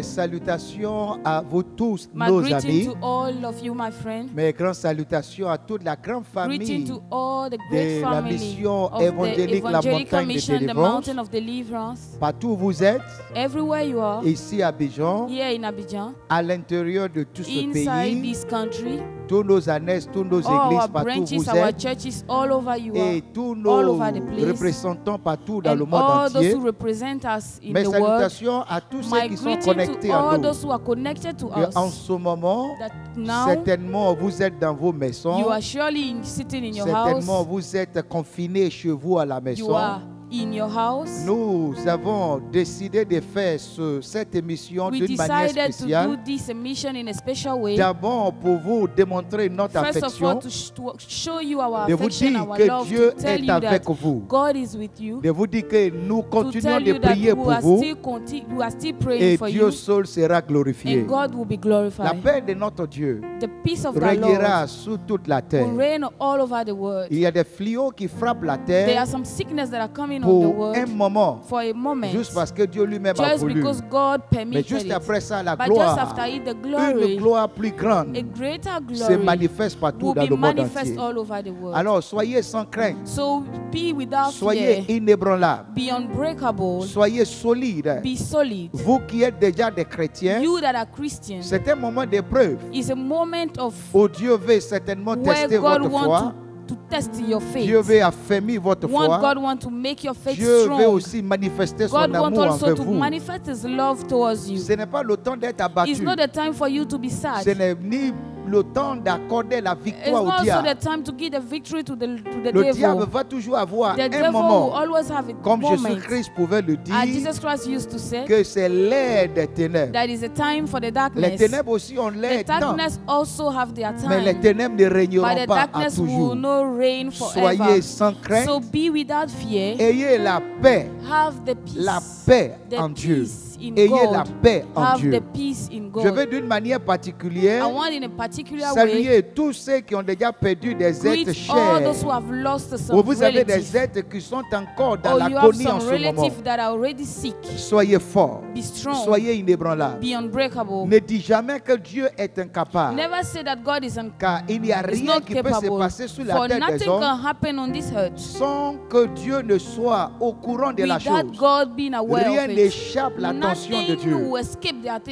Salutations à vous tous, nos amis. To all of you, my friend. Mes grandes salutations à toute la grande famille to all the great de la mission of évangélique the La Montagne the Mountain of Deliverance. Partout où vous êtes, everywhere you are, ici à Abidjan, here in Abidjan, à l'intérieur de tout ce pays, this country, tous nos annex, tous nos églises, partout où vous êtes, churches, all over you et tous nos représentants partout dans le monde entier. Mes salutations à tous ceux qui sont connectés à nous. En ce moment, certainement vous êtes dans vos maisons. Certainement vous êtes confinés chez vous à la maison. In your house. Nous avons décidé de faire cette émission d'une manière spéciale. D'abord pour vous démontrer notre affection, de vous dire que Dieu est avec vous, de vous dire que nous continuons de prier pour vous et Dieu seul sera glorifié. La paix de notre Dieu régnera sur toute la terre. Il y a des fléaux qui frappent la terre pour un moment, juste parce que Dieu lui-même a voulu. Mais juste après ça, la gloire, une gloire plus grande se manifeste partout dans le monde entier. Alors soyez sans crainte, soyez inébranlables, soyez solides. Vous qui êtes déjà des chrétiens, c'est un moment d'épreuve où Dieu veut certainement tester votre foi. To test your faith. Dieu veut affermir votre foi. God want to make your faith Dieu strong. veut aussi manifester son God amour want also envers to vous. manifest His love towards you. Ce n'est pas le temps d'être abattu. It's not the time for you to be sad. Ce n'est ni le temps d'accorder la victoire au diable. It's not also the time to give the victory to the le devil. Diable va toujours avoir un moment, comme Jésus-Christ pouvait le dire, Jesus Christ used to say, que c'est l'ère des ténèbres. That is a time for the darkness. Les ténèbres aussi ont leur temps. The darkness also have their time. Mais les ténèbres ne régneront pas à toujours. Will not reign forever. Soyez sans crainte. So be without fear. Ayez la paix. Have the peace. La paix en Dieu. Ayez la paix en Dieu. Je veux d'une manière particulière saluer tous ceux qui ont déjà perdu des êtres chers. Ou vous avez des êtres qui sont encore dans l'agonie en ce moment. Soyez forts. Soyez inébranlables. Ne dites jamais que Dieu est incapable. Car il n'y a rien qui peut se passer sur la terre des hommes sans que Dieu ne soit au courant de la chose. Rien n'échappe l'attention de Dieu.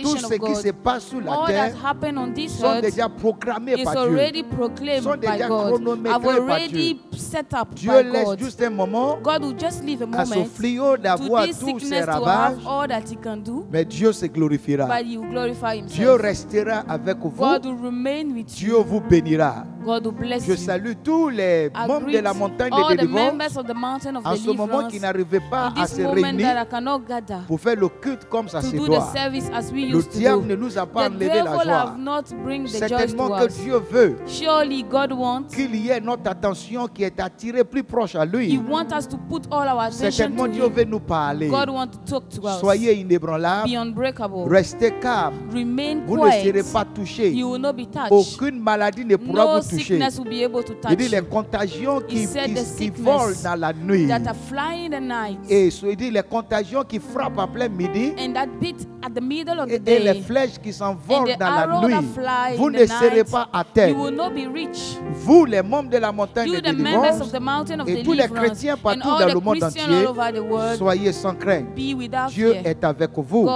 Tout ce qui se passe sur la terre sont déjà programmés par Dieu, sont déjà chronométrés par Dieu. Dieu laisse juste un moment à ce fléau d'avoir tous ses ravages, mais Dieu se glorifiera. Dieu restera avec vous. Dieu vous bénira. God will bless Je you. salue tous les membres de la montagne de délivrance en ce moment qui n'arrivaient pas à se réunir pour faire le culte comme ça se doit. Le diable ne nous a pas enlevé la joie. Certainement que Dieu veut qu'il y ait notre attention qui est attirée plus proche à lui. Certainement Dieu veut nous parler. Soyez inébranlables, restez calmes, vous ne serez pas touchés. Aucune maladie ne pourra vous toucher. Il dit les contagions qui volent dans la nuit. Et il dit les contagions qui frappent à plein midi. Et les flèches qui s'envolent dans la nuit. Vous ne serez pas à terre. Vous, les membres de la montagne de délivrance, et tous les chrétiens partout dans le monde entier, soyez sans crainte. Dieu est avec vous.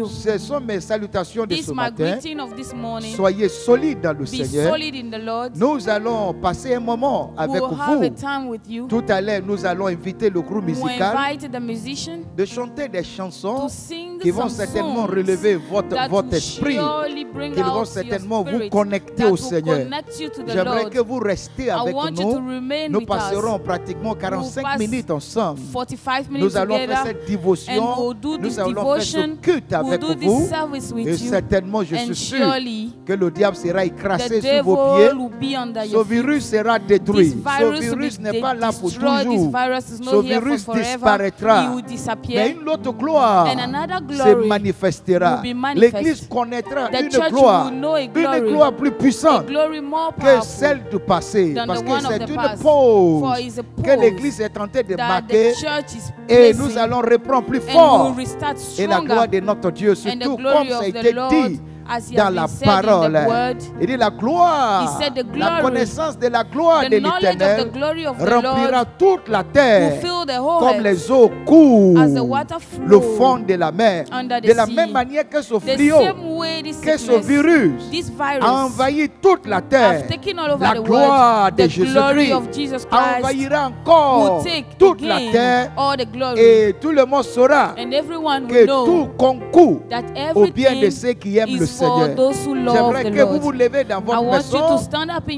Ce sont mes salutations de ce matin. Soyez solides dans le Seigneur. Nous allons passer un moment avec vous. Tout à l'heure, nous allons inviter le groupe musical de chanter des chansons qui vont certainement relever votre esprit, qui vont certainement vous connecter au Seigneur. J'aimerais que vous restiez avec nous. Nous passerons pratiquement 45 minutes ensemble. Nous allons faire cette dévotion. Nous allons faire ce culte avec vous. Et certainement, je suis sûr que le diable sera écrasé sous vos pieds. Ce virus sera détruit. Ce virus n'est pas là pour toujours. Ce virus disparaîtra. Mais une autre gloire se manifestera. L'Église connaîtra une gloire plus puissante que celle du passé. Parce que c'est une pause que l'Église est en train de marquer. Et nous allons reprendre plus fort. Et la gloire de notre Dieu, surtout comme ça a été dit dans la parole. Il dit la gloire, la connaissance de la gloire de l'Éternel remplira toute la terre comme les eaux courent le fond de la mer. De la même manière que ce fléau, que ce virus a envahi toute la terre, la gloire de Jésus-Christ envahira encore toute la terre et tout le monde saura que tout concourt au bien de ceux qui aiment le Seigneur. J'aimerais que vous vous levez dans votre maison,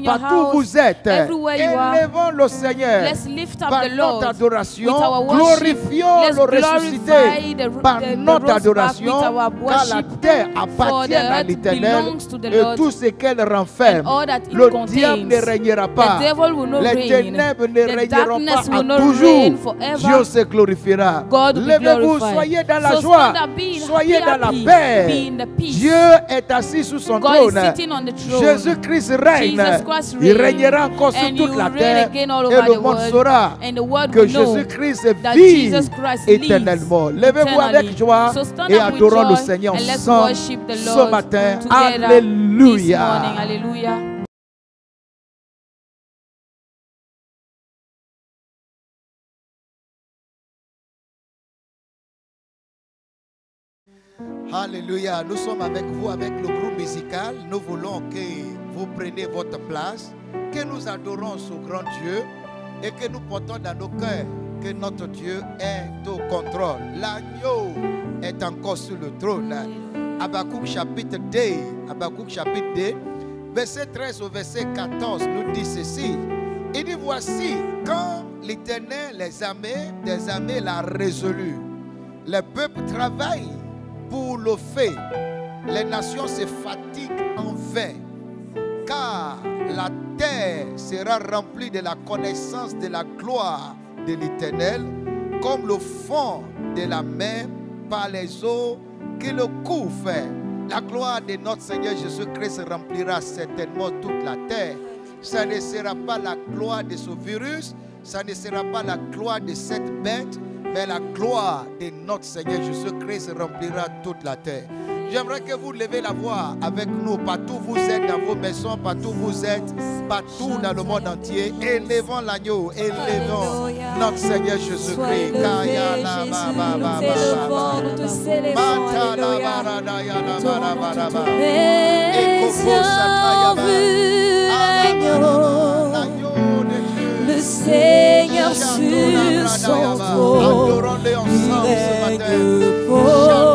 partout où vous êtes, élevons le Seigneur par notre adoration, glorifions le ressuscité par notre adoration, car la terre appartient à l'Éternel et tout ce qu'elle renferme. Le diable ne régnera pas, les ténèbres ne régneront pas à toujours. Dieu se glorifiera. Levez-vous, soyez dans la joie, soyez dans la paix. Dieu est assis sous son trône. Jésus-Christ règne. Il régnera encore sur toute la terre. Et le monde saura que Jésus-Christ vit éternellement. Levez-vous avec joie et adorons le Seigneur ensemble ce matin. Alléluia. Alléluia, nous sommes avec vous, avec le groupe musical. Nous voulons que vous preniez votre place, que nous adorons ce grand Dieu et que nous portons dans nos cœurs que notre Dieu est au contrôle. L'agneau est encore sur le trône. Habakkuk chapitre 2, verset 13 au verset 14 nous dit ceci. Il dit voici quand l'Éternel des armées l'a résolu. Les peuples travaillent pour le fait, les nations se fatiguent en vain, car la terre sera remplie de la connaissance de la gloire de l'Éternel, comme le fond de la mer par les eaux que le couvrent. La gloire de notre Seigneur Jésus-Christ remplira certainement toute la terre. Ça ne sera pas la gloire de ce virus, ça ne sera pas la gloire de cette bête, mais la gloire de notre Seigneur Jésus-Christ remplira toute la terre. J'aimerais que vous levez la voix avec nous, partout où vous êtes, dans vos maisons, partout où vous êtes, partout dans le monde entier. Élevons l'agneau, élevons notre Seigneur Jésus-Christ. Le Seigneur sur son trône, il règne fort.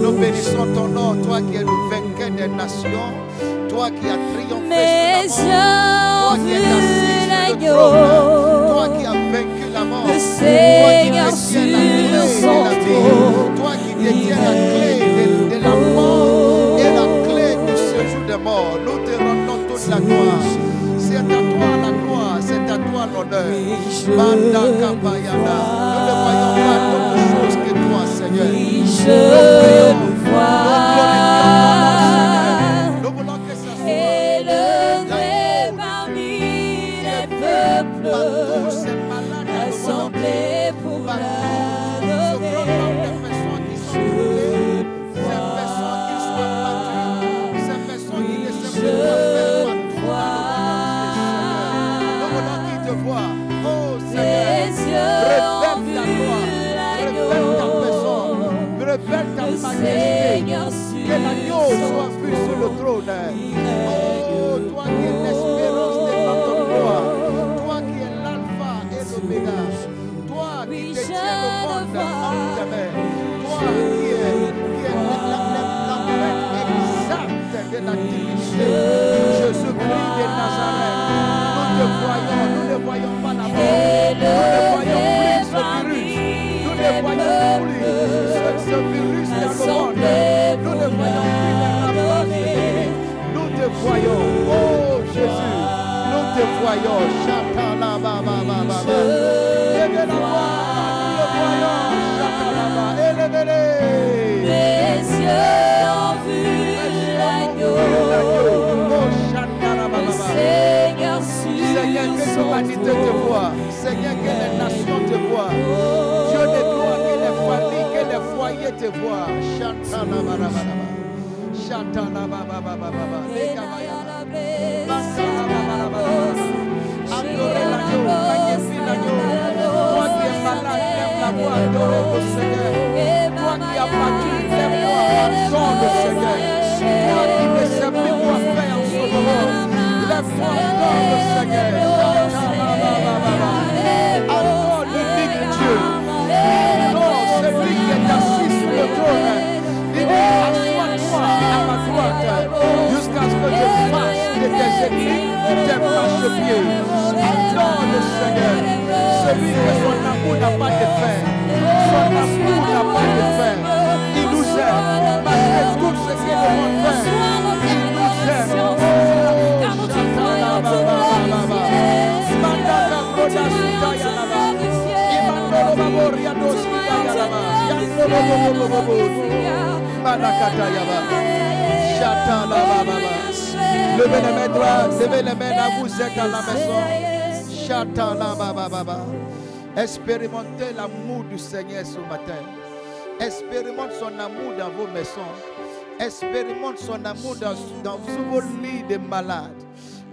Nous bénissons ton nom, toi qui es le vainqueur des nations, toi qui as triomphé sur la mort, toi qui es assis sur le trône, toi qui as vaincu la mort, toi qui détiens la clé de la mort et la clé du séjour de mort. Nous te rendons toute la gloire. C'est à toi la gloire, c'est à toi l'honneur. Manda Kabayana. Nous ne voyons pas d'autre chose que toi, Seigneur. Nous glorifions. Nous voulons que ça soit élevé parmi les peuples, assemblés pour l'adorer. Ces personnes qui soient battues, ces personnes qui ne savent pas faire oh Seigneur, révèle ta gloire, révèle ta personne, révèle ta majesté, que l'agneau soit vu sur le trône. Oh, toi qui es l'espérance de notre gloire, toi qui es l'alpha et l'oméga, toi qui détiens le monde en tes mains, toi qui es l'empreinte exacte de la divinité, Jésus-Christ de Nazareth. Nous ne voyons pas la mort. Nous ne voyons plus ce virus. Nous ne voyons plus ce virus dans le monde. Nous ne voyons plus les rapports. Nous te voyons. Oh Jésus, nous te voyons. Chatala baba baba. Élevez la voix. Nous le voyons. Chatala baba. Élevez-les. Les yeux ont vu l'agneau. Seigneur, Seigneur, que l'humanité te voit. Seigneur, que les nations te voient. Dieu de gloire, que les familles, que les foyers te voient. Chantana barabara. Chantana babababa. Adorez l'agneau, magnifie l'agneau. Toi qui es malade, lève la voix, adorez le Seigneur. Toi qui as battu, lève-toi, adore le Seigneur. Toi qui ne sais plus quoi faire en ce moment. Lève-toi, adore le Seigneur. Adore l'unique Dieu. Adore celui qui est assis sur le trône. Il dit, assois-toi à ma droite jusqu'à ce que je fasse de tes ennemis tes marchepieds. Adore le Seigneur. Celui que son amour n'a pas de fin. Son amour n'a pas de fin. Il nous aime malgré tout ce que le monde fait. Il nous aime. Levez les mains droites, levez les mains là, vous êtes à la maison. Expérimentez l'amour du Seigneur ce matin. Expérimente son amour dans vos maisons. Expérimente son amour dans vos lits de malades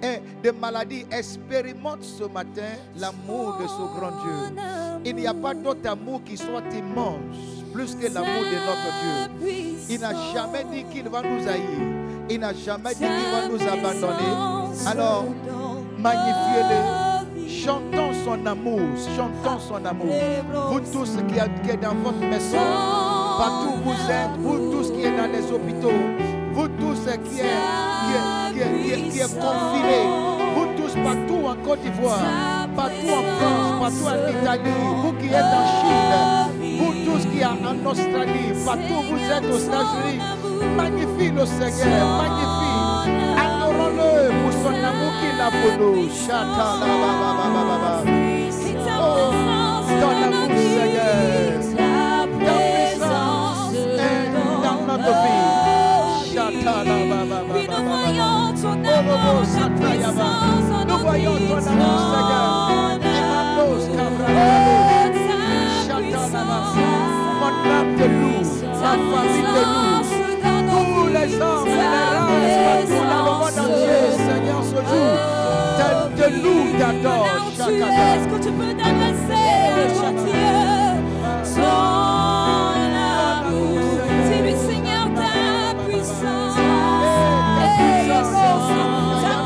et de maladies. Expérimente ce matin l'amour de ce grand Dieu. Il n'y a pas d'autre amour qui soit immense plus que l'amour de notre Dieu. Il n'a jamais dit qu'il va nous haïr. Il n'a jamais dit qu'il va nous abandonner. Alors, magnifiez-le. Chantons son amour. Chantons son amour. Vous tous qui êtes dans votre maison, partout où vous êtes, vous tous qui êtes dans les hôpitaux, vous tous qui êtes confinés, vous tous partout en Côte d'Ivoire, partout en France, partout en Italie, vous qui êtes en Chine, vous tous qui êtes en Australie, partout où vous êtes aux États-Unis, magnifie le Seigneur, magnifie. Adorons-le pour son amour qu'il a pour nous. Oh, ton amour, Seigneur, ta puissance est dans notre vie. Nous voyons ton amour, Seigneur. Mon âme te loue, ma famille te loue. Tous les hommes et les races partout dans le monde entier, Seigneur, ce jour, te loue, t'adore chaque année. Est-ce que tu peux t'adresser à ton Dieu? Ton amour, dis-lui Seigneur ta puissance, ta présence dans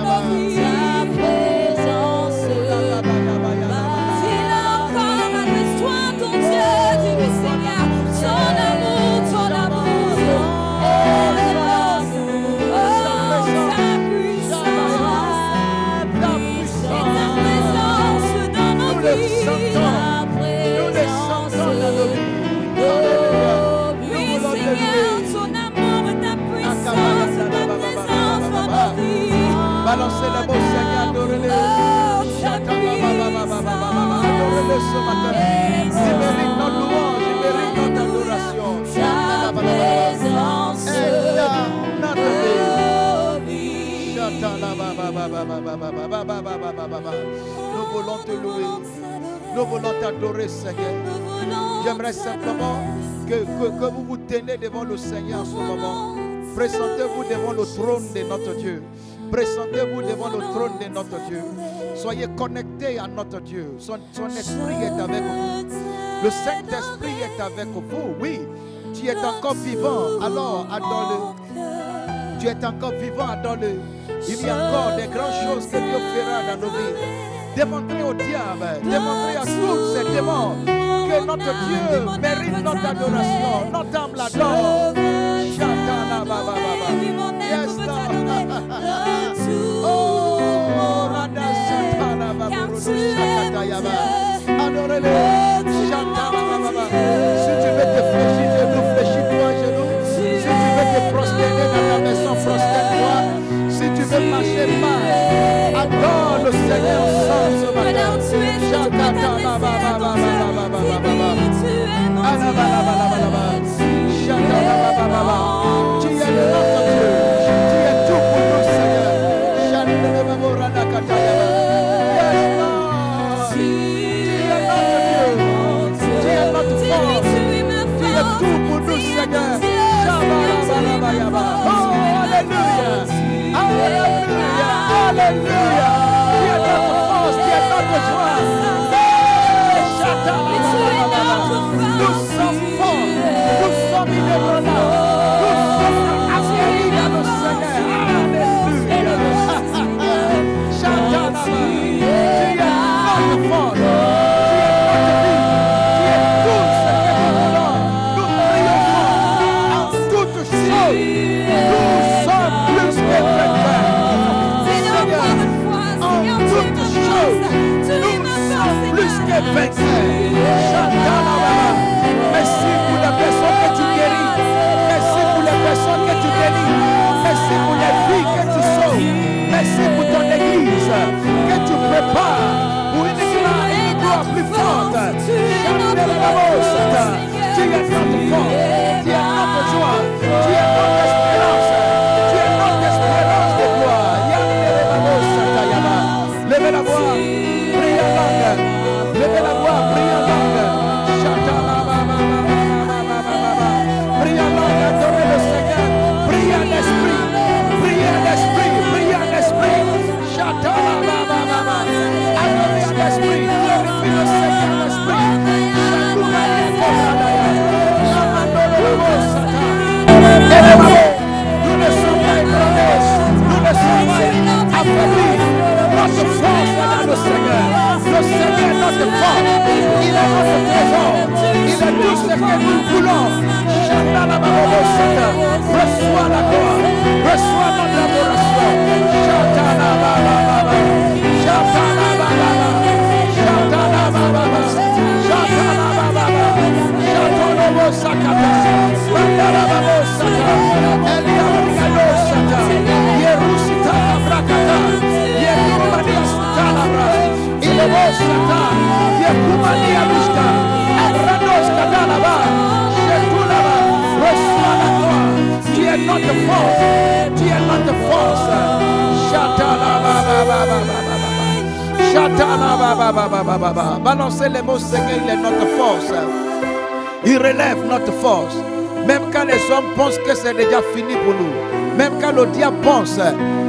nos vies, ta présence. Dis-le encore, adresse-toi à ton Dieu, dis-lui Seigneur. Adore-le, mon Seigneur, adore-le. Adore-le ce matin. Il mérite notre louange, il mérite notre adoration. Nous voulons te louer. Nous voulons t'adorer, Seigneur. J'aimerais simplement que vous vous tenez devant le Seigneur en ce moment. Présentez-vous devant le trône de notre Dieu. Présentez-vous devant le trône de notre Dieu. Soyez connectés à notre Dieu. Son esprit est avec vous. Le Saint-Esprit est avec vous. Oui, tu es encore vivant. Alors, adore-le. Tu es encore vivant, adore-le. Il y a encore des grandes choses que Dieu fera dans nos vies. Démontrez au diable, démontrez à tous ces démons que notre Dieu mérite notre adoration. Notre âme l'adore. Shatana baba baba. Yes, oh, Rada Shatana baba. Adorez-le. Shatana baba. Si tu veux te fléchir genoux, fléchis-toi genou. Si tu veux te prosterner dans ta maison, prosterne-toi. Si tu veux marcher mal, adore le Seigneur ensemble ce matin. Shatana baba baba baba. Alabalabalaba. Shatana baba baba. Tu es notre Dieu. Tu es tout pour nous, Seigneur. Shatana baba rana katayaba. Yes, Lord. Tu es notre Dieu. Tu es notre force. Tu es tout pour nous, Seigneur. Shabalabalaba. Oh, alléluia. Alléluia. Alléluia. Tu es notre force. Tu es notre joie. Shatana baba. Nous sommes forts. Nous sommes inébranlables. Nous sommes assis dans le Seigneur. Alléluia. Shatana baba. Tu es notre force. Tu es notre vie. Tu es tout ce que nous voulons. Nous prions en toutes choses. Nous sommes plus que vainqueurs. Seigneur, en toutes choses, nous sommes plus que vainqueurs. Shatana baba. Merci pour les personnes que tu guéris. Merci pour les personnes que tu délies. Merci pour les vies que tu sauves. Merci pour ton église que tu prépares pour une gloire plus forte. Tu es notre force. Tu es notre joie. Tu es notre espérance. Tu es notre espérance de gloire. Levez la voix, prie en langue. Levez la voix, prie en langue. Prie en langue, adorez le Seigneur. Prie en esprit. Prie en esprit. Prie en esprit. Adorez en esprit. Glorifie le Seigneur en esprit. Nous ne sommes pas ébranlés. Nous ne sommes pas affaiblis. Notre force est dans le Seigneur. Le Seigneur est notre force. Il est notre trésor. Il est tout ce que nous voulons. Reçois la gloire. Reçois notre adoration. Tu es notre force. Tu es notre force. Balancez les mots, Seigneur, il est notre force. Il relève notre force. Même quand les hommes pensent que c'est déjà fini pour nous. Même quand le diable pense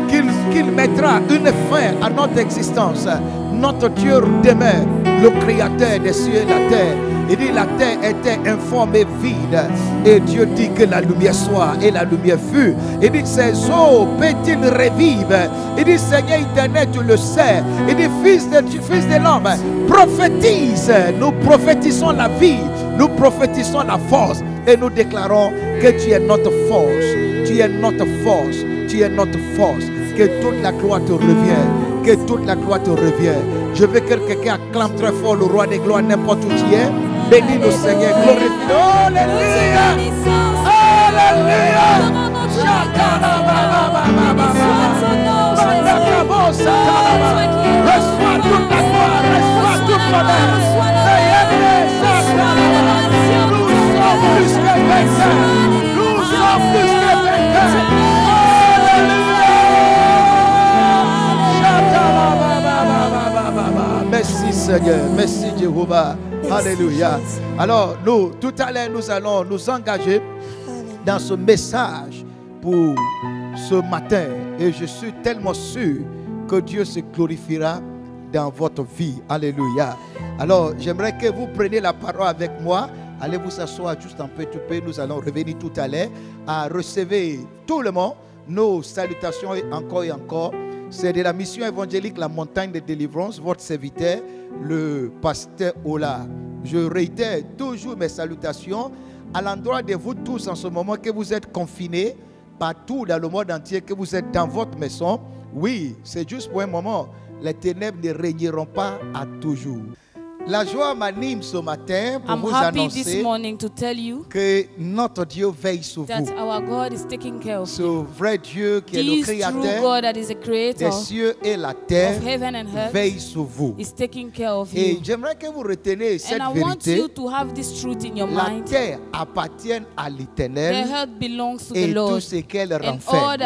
qu'il mettra une fin à notre existence. Notre Dieu demeure le créateur des cieux et de la terre. Il dit la terre était informe et vide. Et Dieu dit que la lumière soit et la lumière fut. Il dit ces eaux peut-il revivre. Il dit Seigneur éternel tu le sais. Il dit fils de l'homme prophétise. Nous prophétisons la vie. Nous prophétisons la force. Et nous déclarons que tu es notre force. Tu es notre force. Tu es notre force. Que toute la gloire te revienne. Que toute la gloire te revienne. Je veux que quelqu'un acclame très fort le roi des gloires n'importe où tu es. Bénis le Seigneur, glorifie. Alléluia. Alléluia. Merci Seigneur, merci Jéhovah. Alléluia. Alors nous, tout à l'heure, nous allons nous engager dans ce message pour ce matin. Et je suis tellement sûr que Dieu se glorifiera dans votre vie. Alléluia. Alors j'aimerais que vous preniez la parole avec moi. Allez vous asseoir juste un petit peu. Nous allons revenir tout à l'heure à recevoir tout le monde nos salutations encore et encore. C'est de la mission évangélique La Montagne de Délivrance, votre serviteur, le pasteur Ola. Je réitère toujours mes salutations à l'endroit de vous tous en ce moment que vous êtes confinés partout dans le monde entier, que vous êtes dans votre maison. Oui, c'est juste pour un moment. Les ténèbres ne régneront pas à toujours. La joie m'anime ce matin pour vous annoncer que notre Dieu veille sur vous. Ce vrai Dieu qui est le créateur des cieux et la terre veille sur vous. Et j'aimerais que vous reteniez cette vérité. La terre appartient à l'Éternel et tout ce qu'elle renferme.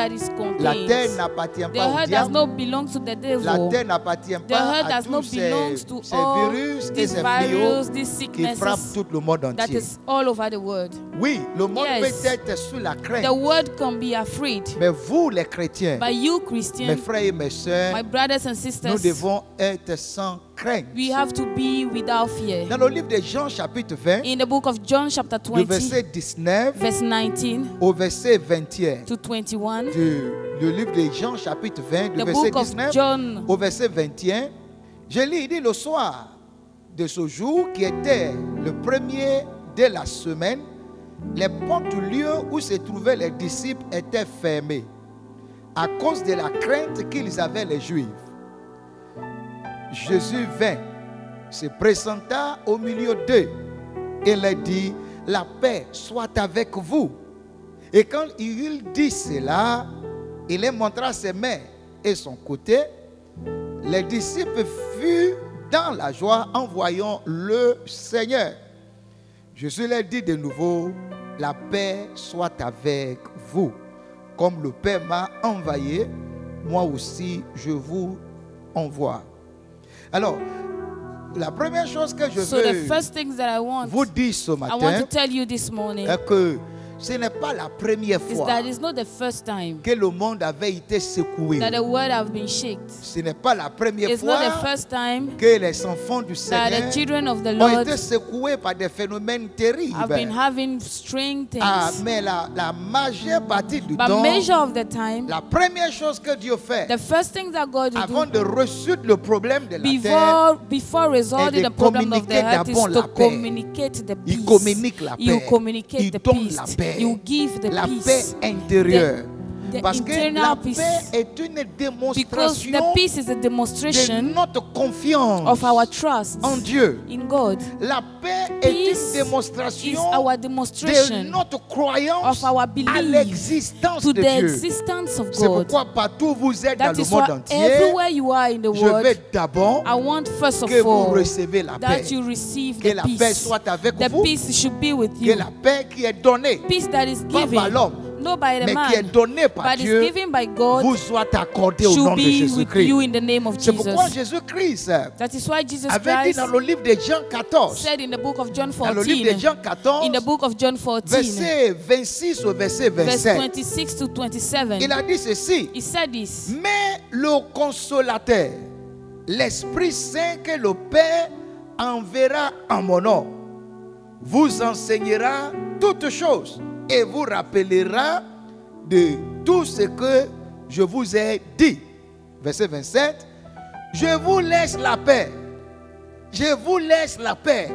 La terre n'appartient pas au diable. La terre n'appartient pas à tous ces virus et ces fléaux qui frappent tout le monde entier. Oui, le monde peut être sous la crainte. Mais vous, les chrétiens, mes frères et mes sœurs, nous devons être sans crainte. Dans le livre de Jean chapitre 20, du verset 19 au verset 21, du livre de Jean chapitre 20, du verset 19 au verset 21, je lis, il dit: le soir de ce jour qui était le premier de la semaine, les portes du lieu où se trouvaient les disciples étaient fermées à cause de la crainte qu'ils avaient les Juifs. Jésus vint, se présenta au milieu d'eux et leur dit: la paix soit avec vous. Et quand il dit cela, il leur montra ses mains et son côté. Les disciples furent dans la joie en voyant le Seigneur. Jésus leur dit de nouveau: la paix soit avec vous. Comme le Père m'a envoyé, moi aussi je vous envoie. Alors, la première chose que je veux vous dire ce matin est que ce n'est pas la première fois que le monde avait été secoué. Ce n'est pas la première fois que les enfants du Seigneur ont été secoués par des phénomènes terribles. Mais la majeure partie du temps, la première chose que Dieu fait avant de résoudre le problème de la terre est de communiquer d'abord la paix. Il communique la paix. Il donne la paix. La paix intérieure. Parce que la paix est une démonstration de notre confiance en Dieu. La paix est une démonstration de notre croyance à l'existence de Dieu. C'est pourquoi partout où vous êtes dans le monde entier, je veux d'abord que vous recevez la paix. Que la paix soit avec vous. Que la paix qui est donnée pas par l'homme, mais qui est donné par Dieu, vous soit accordé au nom de Jésus-Christ. C'est pourquoi Jésus-Christ avait dit dans le livre de Jean 14, dans le livre de Jean 14, verset 26 au verset 27, il a dit ceci: mais le consolateur, l'Esprit Saint que le Père enverra en mon nom, vous enseignera toutes choses et vous rappellera de tout ce que je vous ai dit. Verset 27. Je vous laisse la paix. Je vous laisse la paix.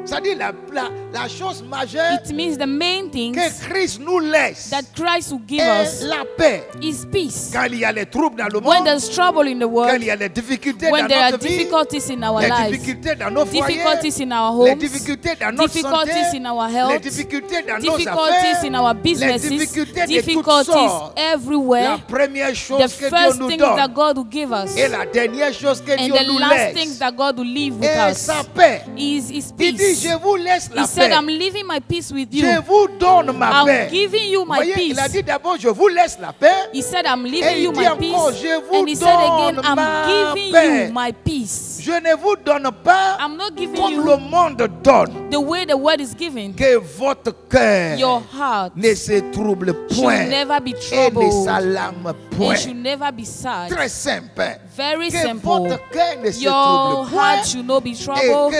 Ça dit la chose majeure It means the main things que Christ nous laisse that Christ will give est us la paix. is peace. Quand il y a les troubles dans le When monde, there's trouble in the quand world, il y a les difficultés when dans there are notre vie, difficulties in our les lives, difficultés dans nos foyers, difficulties in our les homes, difficultés dans notre difficulties santé, in our les health, difficultés dans nos difficulties affaires, in our les businesses, difficultés de toutes difficulties sortes. La everywhere. première The chose que Dieu first nous thing that donne God will give us et la dernière chose que and Dieu the nous last thing laisse that God will leave with est us sa paix. is Il dit, peace. je vous laisse la He said, paix. I'm leaving my peace with you. Je vous donne ma paix. I'm giving you Vous my voyez, peace. il a dit d'abord, je vous laisse la paix. He said, I'm Et leaving il you dit my encore, peace. je vous And he said again, donne I'm ma giving paix. you my peace. Je ne vous donne pas I'm not giving comme you le monde donne. the way the word is given. Que votre cœur Your heart ne se trouble should point never be et troubled. ne s'alarme point. It should never be sad. Très simple. Very Que simple. votre cœur ne se Your trouble point heart should not be et troubled.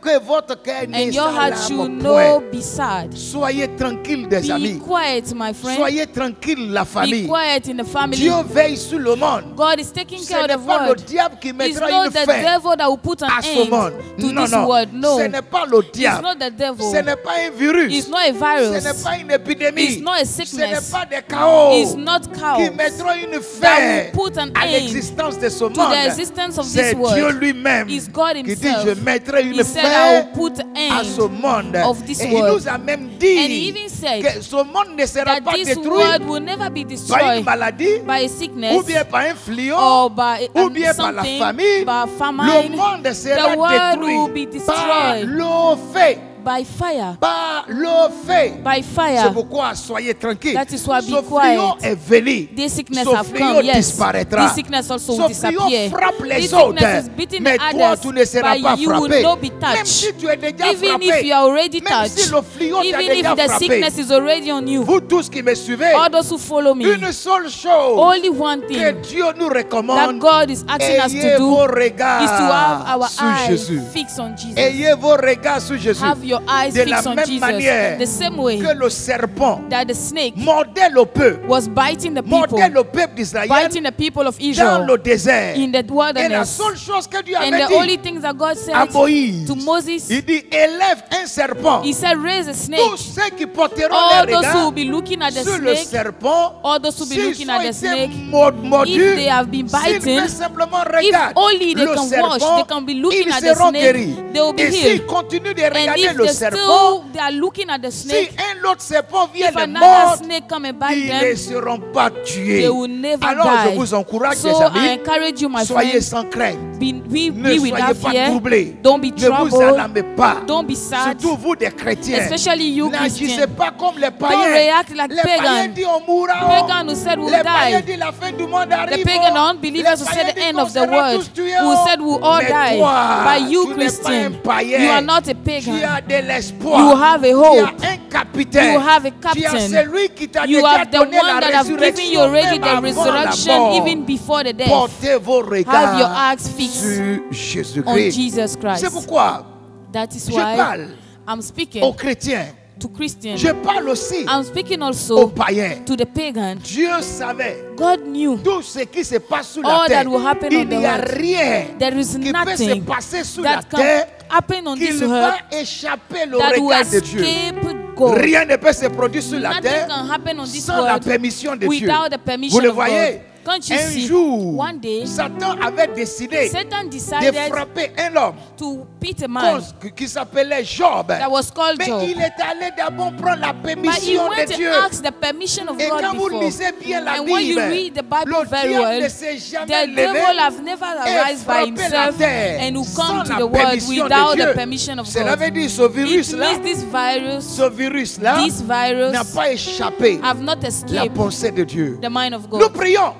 que votre cœur ne And your heart should s'alarme not point. be sad. Soyez tranquille des Be amis. quiet, my friend. Soyez tranquille la Be famille. quiet in the family. Dieu veille sur le monde. God is taking Ce care of n'est the pas le world. diable qui It's mettra not une the fin devil that will put an à ce end monde. to Non, this non. world. No. Ce n'est pas le It's diable. not the devil. Ce n'est pas un virus. It's not a Ce n'est virus. pas une épidémie. It's not a Ce n'est sickness. pas des chaos It's not qui chaos mettront une that fin will put an à end l'existence de ce to monde. the existence of C'est this world. Dieu lui-même It's God qui dit himself. je mettrai une He said, I fin will put à ce end monde. of this Et il world. nous a même And he dit even said que ce monde ne sera that pas this détruit world will never be par une destroyed maladie by a ou sickness bien par un fléau or by ou bien par la something, famille. by Le famine. monde sera The world will be détruit par destroyed le feu. by fire. Par le feu. By C'est fire. pourquoi soyez tranquilles. That is why be Ce fléau quiet. est venu. This sickness Ce have fléau come, yes. disparaîtra. This sickness also Ce will fléau disappear. frappe les This autres. sickness is beating Mais the toi, others, tu ne seras but pas you will frappé. not be Même touched. si tu es déjà Even frappé. if you are already Même si touched, le fléau t'a even déjà if the frappé. sickness is already on you, Vous tous qui me suivez, all those who follow me, une seule chose only one que thing Dieu nous that recommande, God is asking us ayez to vos do regards is to have our sur eyes Jésus. fixed on Jesus. Ayez vos regards sur Jésus. Have your eyes De la fixed on même Jesus. manière The same way que le serpent that the snake mordait le peuple, was biting the mordait people, le peuple d'Israël biting the people of dans Israel le désert. in the Et la wilderness. seule chose que Dieu And avait the only dit things that God à said Moïse, to Moses, il dit élève un serpent. he said, raise a Tous snake. ceux qui porteront All les those who will regards be looking at the sur le snake, serpent, all those who will be s'ils looking ont at the été snake, mordus, if they have been s'ils biting, peuvent simplement if regarder only they le can serpent, watch, they can be looking ils at the seront snake, guéris. they will be Et s'ils healed. continuent de And regarder if le they serpent, still they are looking at the si snake, un autre serpent vient if les another mordre, snake come and bite ils ne them, seront pas tués. they will never Alors die. je vous encourage, So mes I amis, encourage you, my soyez friends, sans crainte. be Ne without soyez pas fear. troublés. Don't be Ne vous troubled. alarmez pas. Don't be sad. Surtout vous des chrétiens. Especially you N'agissez Christians. pas comme les Don't païens. react like Les païens pagan. disent on mourra. Pagan who said we'll Les païens die. disent la fin du monde The arrive. pagan, the unbelievers who said the end of the world, who said we'll all die. But you, Christian, you are not a Tu pagan. as de l'espoir. You have a Tu hope. as un capitaine. You have a Tu as captain. celui qui t'a You déjà have the donné one la that have given you résurrection already même the avant la resurrection mort. even before the death. Portez vos Have regards your eyes fixed sur on Jésus-Christ. Jesus C'est Christ. pourquoi That is je why parle I'm aux speaking chrétiens. to Christians. Je parle aussi I'm speaking aux also païens. to the pagan. Dieu savait God knew tout ce qui se passe sur all la terre. that will happen Il on the n'y a earth. rien There is qui peut se nothing passer sur la that can terre happen on qui this ne va earth échapper le that will regard de Dieu. escape God. Rien ne peut se produire sur la Nothing terre can happen on this sans la world permission de Dieu. without the Vous permission le of God. voyez? Can't you Un see? jour, One day, Satan avait décidé Satan de decided frapper un homme to beat a man qui s'appelait Job. that was called Mais Job. il est allé d'abord prendre la But he permission went de to Dieu. ask the permission of Et God quand vous before. lisez bien la And when you Bible, read the Bible le very diable well, ne s'est jamais the levé devil have never et arisen by frappé la himself terre and will sans come to la the world permission without de Dieu. the permission of Cela God. veut dire ce It virus-là, means ce virus-là this virus n'a pas échappé have not la escaped pensée de Dieu. the mind of Nous God. prions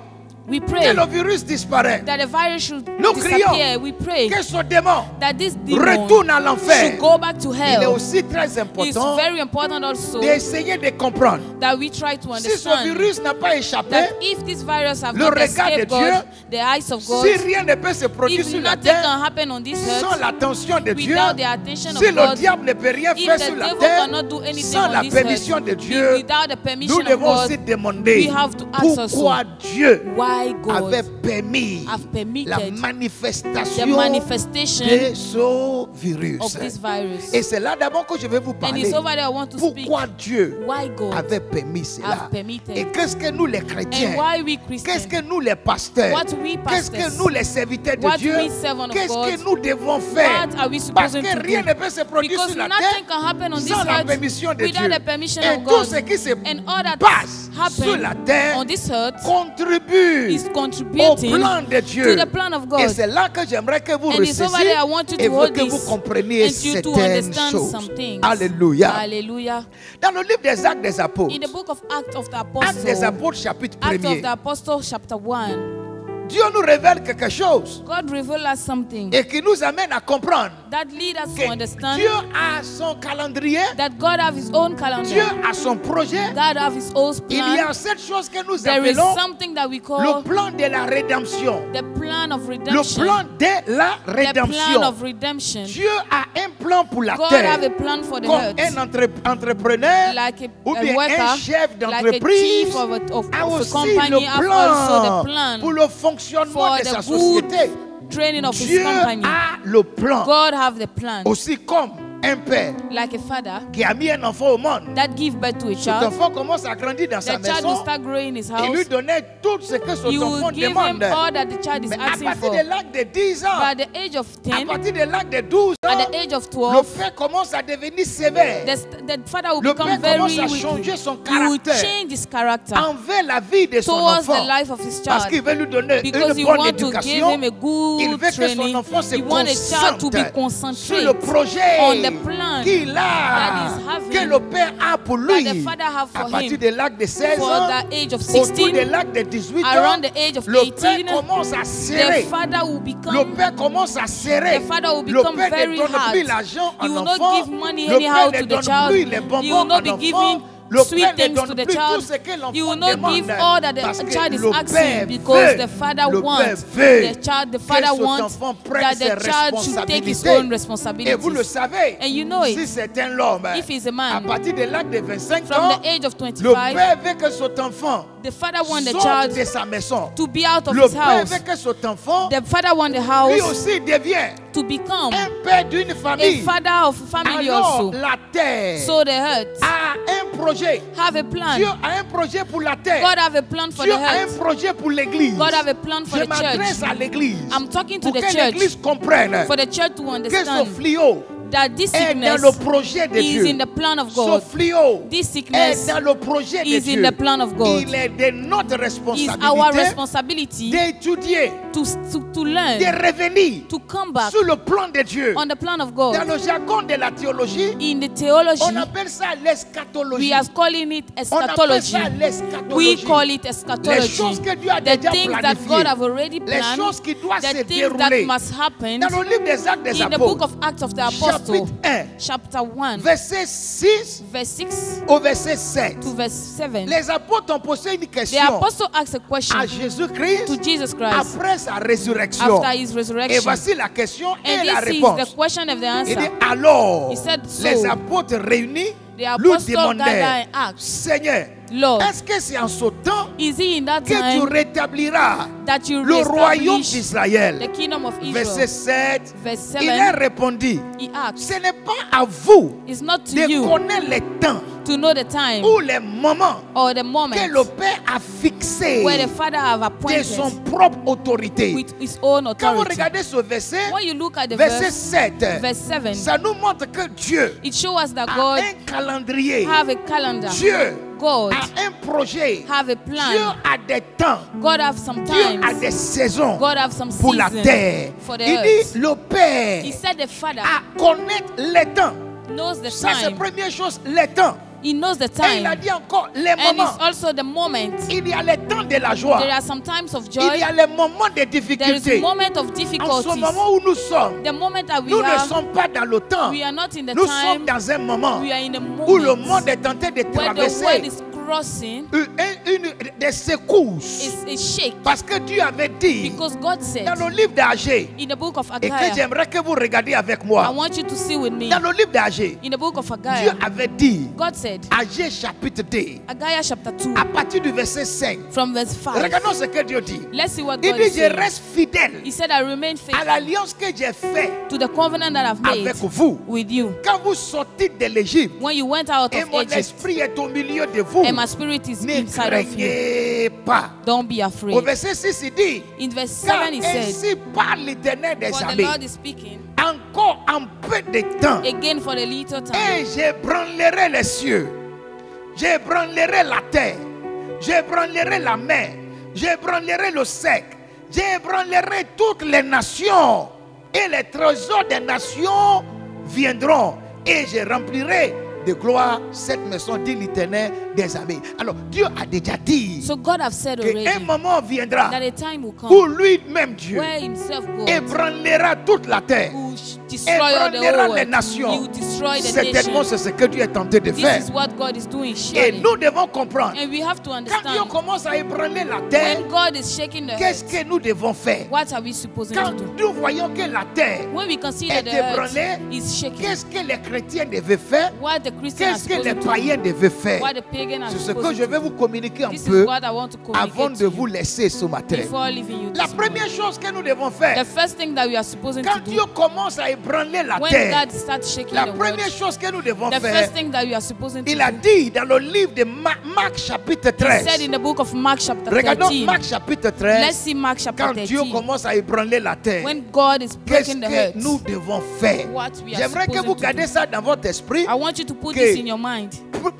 We que pray le virus disparaisse, that the virus should Nous disappear. crions We pray que ce démon that this demon retourne à l'enfer. should go back to Il est hell. aussi très It's important very important also d'essayer de comprendre. that we try to Si ce understand virus n'a pas échappé, that if this virus have le not regard de escaped Dieu, God, the eyes of God, si rien ne peut se produire if sur la nothing terre can happen on this sans earth l'attention de Dieu, without the attention si of le God, diable ne peut rien if faire the sur la devil terre cannot do anything sans on la this permission earth, de Dieu, without the permission nous of devons God, aussi demander we have to ask pourquoi Dieu why avait permis la manifestation de ce virus. Et c'est là d'abord que je vais vous parler. Pourquoi Dieu avait permis cela? Et qu'est-ce que nous les chrétiens, qu'est-ce que nous les pasteurs, qu'est-ce que nous les serviteurs de Dieu, qu'est-ce que nous devons faire? Parce que rien ne peut se produire sur la terre sans la permission de Dieu. Et tout ce qui se passe sur la terre contribue au plan de Dieu. Et c'est là que j'aimerais que vous recevez et que vous compreniez certaines choses. Alléluia. Dans le livre des Actes des Apôtres, Actes des Apôtres chapitre 1er, Dieu nous révèle quelque chose et qui nous amène à comprendre que Dieu a son calendrier, Dieu a son projet. Il y a cette chose que nous appelons le plan de la rédemption. Le plan de la rédemption. Dieu a un plan pour la terre, comme un entrepreneur ou bien un chef d'entreprise a aussi le plan pour le fonctionnement de sa société. Dieu a le plan. Aussi comme un père qui a mis un enfant au monde. Cet enfant commence à grandir dans sa maison. Il lui donnait tout ce que son enfant demande. Mais à partir de l'âge de 10 ans, à partir de l'âge de 12 ans, le père commence à devenir sévère. Le père commence à changer son caractère envers la vie de son enfant. Parce qu'il veut lui donner une bonne éducation. Il veut que son enfant se concentre sur le projet qu'il a, que le père a pour lui. À partir de l'âge de 16 ans, autour de l'âge de 18 ans, le père commence à serrer. Le père commence à serrer. Le père ne donne plus l'argent à l'enfant. Le père ne donne plus les bonbons à l'enfant. Le père ne donne plus tout ce que l'enfant demande. Parce que le père veut que son enfant prenne ses responsabilités. Et vous le savez, si c'est un homme, à partir de l'âge de 25 ans, le père veut que son enfant sorte de sa maison. Le père veut que son enfant lui aussi devienne un père d'une famille. Alors la terre a un projet. Dieu a un projet pour la terre. Dieu a un projet pour l'église. Je m'adresse à l'église pour que l'église comprenne que ce fléau est dans le projet de Dieu. Ce fléau est dans le projet de Dieu. Il est de notre responsabilité d'étudier, de revenir sur le plan de Dieu. Dans le jargon de la théologie, on appelle ça l'eschatologie. On appelle ça l'eschatologie. Les choses que Dieu a déjà planifiées. Les choses qui doivent se dérouler. Dans le livre des Actes des Apôtres, chapitre 1, verset 6 au verset 7. Les apôtres ont posé une question à Jésus-Christ après sa résurrection. Et voici la question et la réponse. Il dit alors, les apôtres réunis lui demandèrent, Seigneur, est-ce que c'est en ce temps que tu rétabliras le royaume d'Israël? Verset 7, il leur répondit, ce n'est pas à vous de connaître les temps ou les moments que le Père a fixé de son propre autorité. Quand vous regardez ce verset, verset 7, ça nous montre que Dieu a un calendrier. Dieu a un projet. Dieu a des temps. Dieu a des saisons pour la terre. Il dit le Père a connaître les temps. Ça c'est la première chose, les temps. He knows the Et time. il a dit encore les And moments. it's also the moment. Il y a les temps de la joie. There are some times of joy. Il y a les moments de There is difficulté. a moment of En ce difficulties. moment où nous sommes, The moment that we nous ne are, sommes pas dans le temps. we are not in the Nous sommes time. dans un moment We are in a où le moment monde est en train de where the traverser world is crossing, des secousses. is shake. Parce que Dieu avait dit Because God said dans le livre d'Agé, in the book of et que Haggai, j'aimerais que vous regardiez avec I moi. want you to see with me. Dans le livre d'Agé, In the book of Dieu Haggai, avait dit, God said, Agé chapitre 2, Haggai chapter 2, à partir du verset 5, from verse 5. regardons ce que Dieu dit. Let's see what Il God dit, is je saying. reste fidèle He said, I remain à faithful l'alliance que j'ai faite to the covenant that I've made avec vous. with you. Quand vous sortez de l'Égypte, When you went out et of mon Egypt, esprit est au milieu de vous, and my spirit is ne inside of you, craignez pas. don't be Au afraid. verset 6, il dit, In verse car 7, he said, ainsi parle l'Éternel des for the armées, Lord is speaking, encore un peu de temps, again for the little et time, j'ébranlerai les cieux, j'ébranlerai la terre, j'ébranlerai la mer, j'ébranlerai le sec, j'ébranlerai toutes les nations, et les trésors des nations viendront, et je remplirai de gloire cette maison, dit l'Éternel des armées. Alors Dieu a déjà dit so God have said already qu'un moment viendra that a time will où come lui-même Dieu where himself God ébranlera toute la terre, will destroy all the ébranlera whole les world. nations. He will destroy the Certainement, nation. c'est ce que Dieu est tenté de This faire. is what God is doing, Et surely. nous devons comprendre, And we have to quand Dieu understand, commence à ébranler la terre, when God is shaking the qu'est-ce earth, que nous devons faire? what are we supposed Quand to do? nous voyons que la terre When we can see est that the earth ébranlée, is shaking, qu'est-ce que les chrétiens devaient faire? what the Christians are Qu'est-ce que les supposed to païens do, devaient faire? what the pagan are C'est ce que supposed je to vais do. vous communiquer un This is peu what I want to avant communicate de to vous you laisser ce matin. before leaving you La this première morning. chose que nous devons The faire, first thing that we are supposed quand to Dieu do, commence à ébranler la when terre, God starts shaking la the world, première chose que nous devons the faire, first thing that we are supposed to il a do, dit dans le livre de Marc chapitre he said 13. in the book of Mark chapter Regardons 13. Marc chapitre Let's 13. see Mark chapter Quand Dieu 13. commence à ébranler la terre, When God is qu'est-ce breaking the que earth, nous devons faire? what we are J'aimerais que vous supposed to gardez do. ça dans votre esprit. I want you to put que this in your mind,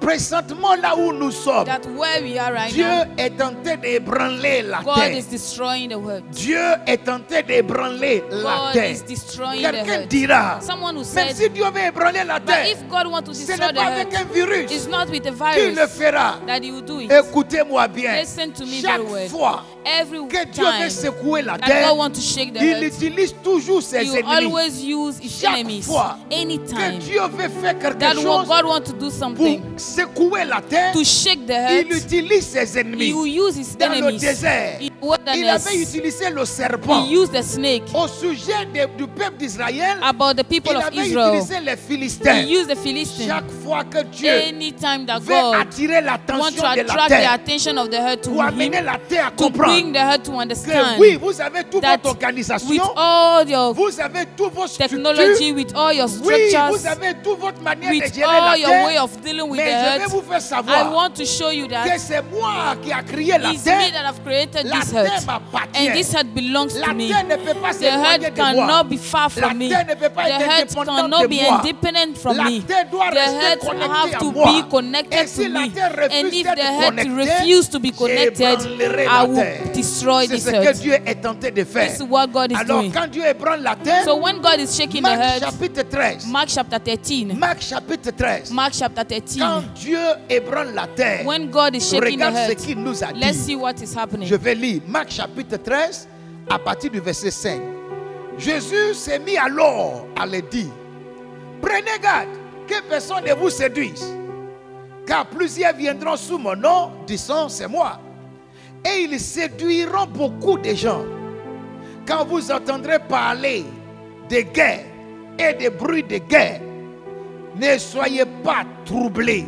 Présentement là où nous sommes, that where we are right Dieu now, est en train d'ébranler la God terre. is destroying the world. Dieu est en train d'ébranler la God terre. is destroying the Quelqu'un earth. dira, Someone who même said, si Dieu veut ébranler la but terre, if God wants to ce destroy n'est the pas avec earth, un virus it's not with a qu'il le virus fera. that He will do it. Écoutez-moi bien. Listen to me Chaque very well. fois Every que Dieu veut time secouer la that terre, God wants to shake the il earth, utilise toujours ses He will ennemis. always use His Chaque enemies. fois que Anytime Dieu veut faire quelque that chose God wants to do pour something secouer la terre, to shake the il earth, utilise ses He ennemis. will use His Dans le enemies. désert, In the il wilderness, avait utilisé le serpent. He used the snake. Au sujet du peuple d'Israël, About the people il of avait Israel, utilisé les Philistins. He used the Philistines. Chaque fois que Dieu Anytime that veut God attirer wants l'attention to de la attract the terre, attention of the earth to pour amener Him, la terre à to comprendre bring the earth to que understand oui, vous avez toute that votre organisation, with all your vous avez toutes vos technology, structures, with all your oui, structures, vous avez toute votre manière with de gérer la all your way terre, of dealing with mais the je vais earth, vous faire I savoir want to show you que that c'est moi qui a créé la it's me terre. that have created La this terre earth, m'appartient. and this earth belongs La to me. terre ne peut pas The s'éloigner earth de moi. cannot be far La from me. terre ne peut pas The être earth indépendante cannot de be moi. independent from La me. terre doit The rester earth connectée have à to moi. be connected Et si to la me. terre And refuse if d'être the earth connectée, refuses to be connected, j'ébranlerai I la will terre. destroy C'est this ce que earth. Dieu est tenté de faire. This is what God is Alors doing. quand Dieu ébranle la terre, So when God is shaking the Marc earth, chapitre 13, Mark chapter 13, Marc chapitre 13, Mark chapter 13, quand Dieu ébranle la terre, when God is shaking the regarde ce earth, qu'il nous a let's dit. see what is happening. Je vais lire Marc chapitre 13 à partir du verset 5. Jésus s'est mis alors à le dire: prenez garde que personne ne vous séduise, car plusieurs viendront sous mon nom, disant c'est moi, et ils séduiront beaucoup de gens. Quand vous entendrez parler de guerre et de bruit de guerre, ne soyez pas troublés,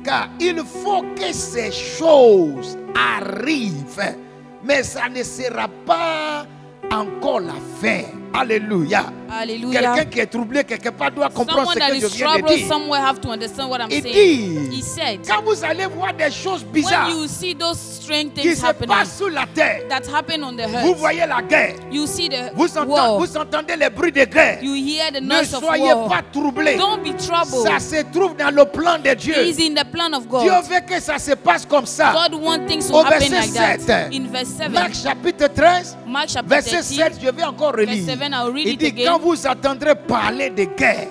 car il faut que ces choses arrivent, mais ça ne sera pas encore la fin. Alléluia. Hallelujah. Quelqu'un qui est troublé quelque part doit comprendre Someone ce that que je is viens de troubled dire. somewhere have to understand what I'm Il saying. dit, He said, quand vous allez voir des choses when bizarres you see those strange qui things se happening passent sur la terre, that happen on the vous earth, voyez la guerre, you see the vous war, entendez les bruits de guerre, you hear the ne noise of soyez war. pas troublés. Don't be troubled. Ça se trouve dans le plan de Dieu. It is in the plan of Dieu God. veut que ça se passe comme ça. God wants things to Au happen verset like that. 7. In verse 7, Marc chapitre 13, Mark chapter verset 13, 7, je vais encore relire. verse 7, I'll read Il it dit, again. quand vous entendrez parler de guerre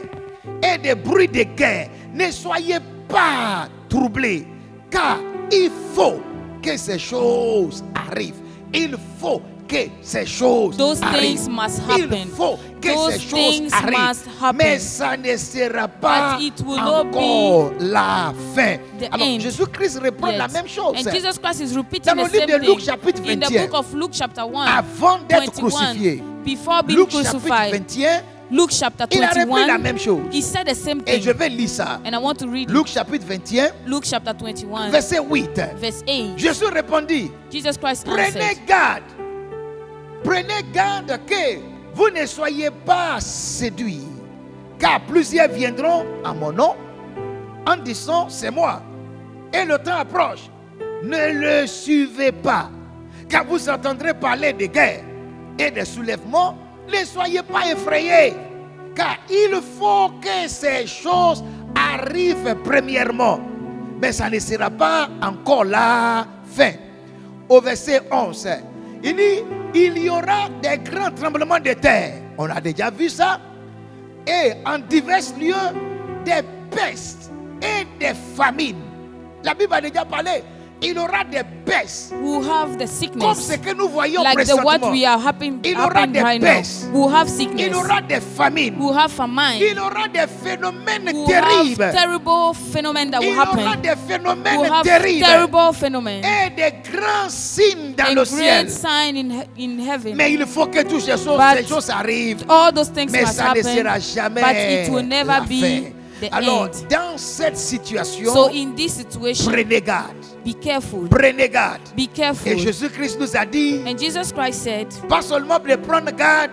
et de bruit de guerre, ne soyez pas troublés, car il faut que ces choses arrivent. Il faut que ces choses Those arrivent. things must Il happen. faut que ces choses arrivent. Mais ça ne sera pas encore la fin. Alors Jésus-Christ répond la même chose. And Jesus Christ is repeating dans le livre de Luc chapitre 21, in the book of Luke chapter 1, avant d'être crucifié, before being Luc crucified, chapitre 21, Luke chapter 21, il a repris la même chose. He said the same Et thing. je vais lire ça. And I want to read Luc chapitre 21, Luke chapter 21, verset 8. verse 8. Jésus répondit, Jesus Christ prenez garde que vous ne soyez pas séduits, car plusieurs viendront à mon nom en disant c'est moi, et le temps approche. Ne le suivez pas, car vous entendrez parler de guerre et de soulèvements. Ne soyez pas effrayés, car il faut que ces choses arrivent premièrement, mais ça ne sera pas encore la fin. Au verset 11, il dit, il y aura des grands tremblements de terre. On a déjà vu ça. Et en divers lieux, des pestes et des famines. La Bible a déjà parlé. Il y aura des pestes. Who have the sickness. Comme ce que nous voyons like présentement. what we are happening Il y aura des right pestes. now. Who have sickness. Il y aura des famines. Who have famine. Il y aura des phénomènes who terribles. have terrible phenomena that will happen. Il y aura des phénomènes who have terribles. Terrible phenomena. Et des grands signes dans le ciel. Sign in heaven. Mais il faut que toutes ces choses arrivent. All those things mais must ça happen, ne sera jamais but it will never la be fin. the Alors, end. dans cette situation, So in this situation, prenez garde. Be careful. Prenez garde. Be careful. Et Jésus-Christ nous a dit, and Jesus Christ said, pas seulement de prendre garde,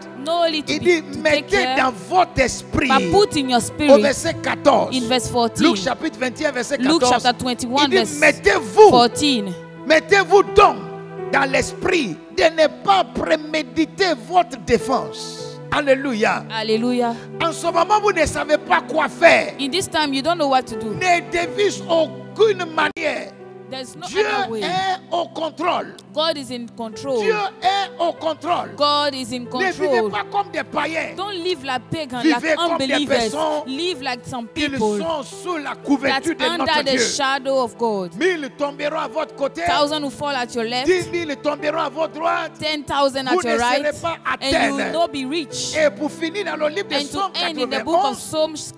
il dit, mettez dans votre esprit, put in your spirit, au verset 14, in verse 14, Luc chapitre 21, verset 14, Luke chapter 21, il dit, verse mettez-vous 14, mettez-vous donc dans l'esprit de ne pas préméditer votre défense. Alléluia. Alléluia. En ce moment, vous ne savez pas quoi faire. In this time, you don't know what to do. Ne devise aucune manière. There's no Dieu other way. est au contrôle. God is in control. Dieu est au contrôle. God is in Ne vivez control. pas comme des païens. Don't live like pagans, Vivez like comme des unbelievers. personnes Live like some Ils people sont sous la that's couverture de notre under the Dieu. shadow of God. 1000 tomberont à votre côté. 1,000 will fall at your left. 10 000 tomberont à votre droite. 10,000 Vous at ne your serez right. pas And you will atteints. not be rich. Et pour finir dans le livre de And to Psaume end in the book of 91, Psalms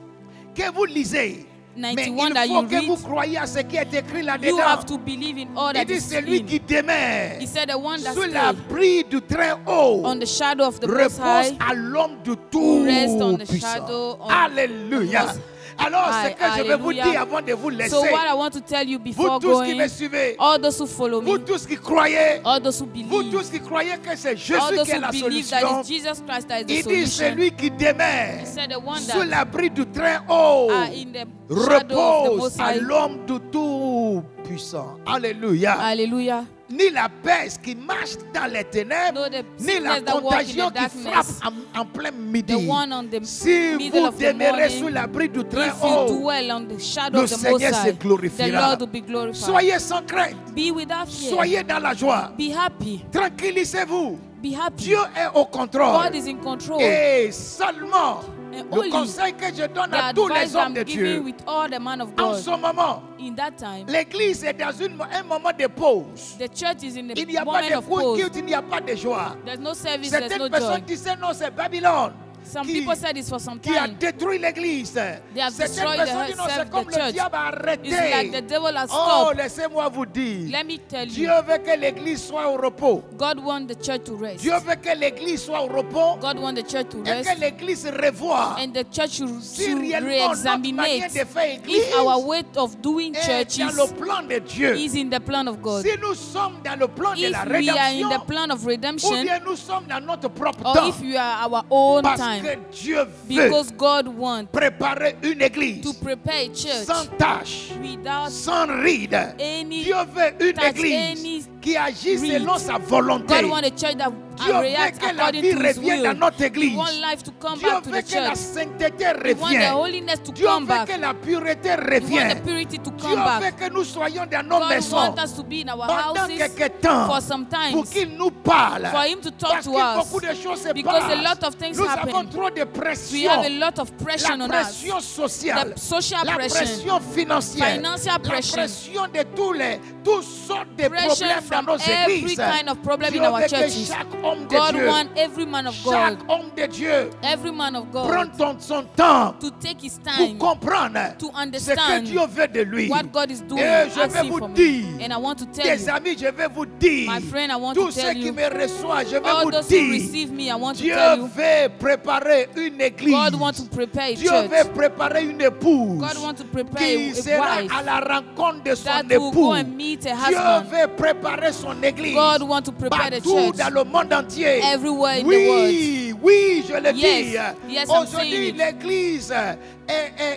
que vous lisez. Mais 91 il that faut you que vous read, croyiez à ce qui est écrit you là-dedans. have to believe in all Il that dit, is c'est lui in. qui demeure He said the one that sous stays l'abri du très haut on the shadow of the Most repose High, à l'homme du rest on the Tout-Puissant. shadow of Alléluia. the Most Alors, ce que je vais vous Hallelujah. dire avant de vous laisser, So what I want to tell you vous before tous qui going, me suivez, all those who follow vous me, tous qui croyez, all those who vous believe, tous qui croyez que c'est all Jésus those qui est who la believe that solution, it's Jesus Christ that is the il dit, c'est solution, lui qui demeure he said the one sous that l'abri du très haut are in the shadow of the repose Most à High. l'homme du Tout-Puissant. Alléluia. Hallelujah. Ni la peste qui marche dans les ténèbres, No, the ni la sickness that walk in contagion the qui frappe darkness, en plein the midi. one on the Si middle vous of the demeurez sous morning, l'abri du très if you haut, dwell on the shadow le of the Most Seigneur se High, the glorifiera. Lord will be glorified. Soyez sans crainte, Be without fear. soyez dans la joie, Be happy. tranquillisez-vous. Be happy. Dieu est au contrôle. God is in control. Et seulement And le only conseil que je donne the à tous advice les hommes I'm de giving Dieu, with all the man of en God, ce moment, in that time, l'église est dans un moment de pause. the church is in Il n'y the a pas moment de of pause. culte, il n'y a pas de joie. There's no service, there's no Certaines personnes joy. disaient non, c'est Babylone Some qui, people said it's for some qui a time. détruit l'église. They have Certaines destroyed personnes disent non, c'est the comme le church. diable a arrêté. It's like the devil has Oh, stopped. laissez-moi vous dire. Let me tell Dieu you, veut que l'église soit au repos. God wants the church to rest. Dieu veut que l'église soit au repos God wants the church to et rest. que l'église revoie And the church should si réellement notre re-examine manière de faire église if our way of doing est churches dans le plan de Dieu. is in the plan of God. Si nous sommes dans le plan de If la we are in the rédemption, plan of ou redemption, bien nous sommes dans notre propre or temps, if we are our own parce time, que Dieu veut because God wants préparer une église to prepare a church sans tache, without sans ride. any Dieu veut une touch, église any qui agit reed. selon sa volonté. God wants a church that Dieu veut reacts que la according vie to His revienne dans will. notre We église. want life to come Dieu back to veut the que la church. sainteté We want the revienne. holiness to Dieu come veut back. que la pureté We want revienne. the purity to Dieu come veut back. que nous soyons dans nos God maisons wants us to be in our pendant houses quelque temps for some pour time, qu'il nous parle. for Him to talk Parce to que us. beaucoup de choses se Because a passent. lot of things Nous avons happen. trop de We pression. have a lot of pressure La on us. pression sociale, The social la pressure, pression financière, financial la pressure, pression de tous les toutes sortes de problèmes dans nos églises. Kind of problem Dieu in our veut que churches. chaque homme de God Dieu, wants every man of God, chaque homme de Dieu, every man of God, prenne son temps to take his pour time comprendre to ce que understand Dieu veut de lui. what God is doing. Et je vais asking vous for me. dire, And I want to tell des you, amis, je vais vous dire, my friend, I want tous to ceux tell qui you, me reçoivent, je vais all vous those who dire, receive me, I want to Dieu tell you, veut préparer une église. God wants to prepare a Dieu church. veut préparer une épouse God wants to prepare qui a sera wife à la rencontre de son that will go époux. and meet a Dieu husband. veut préparer son église God wants to prepare the partout church dans le monde entier. everywhere in the Oui, oui, je le dis. Yes, I'm Aujourd'hui, saying it.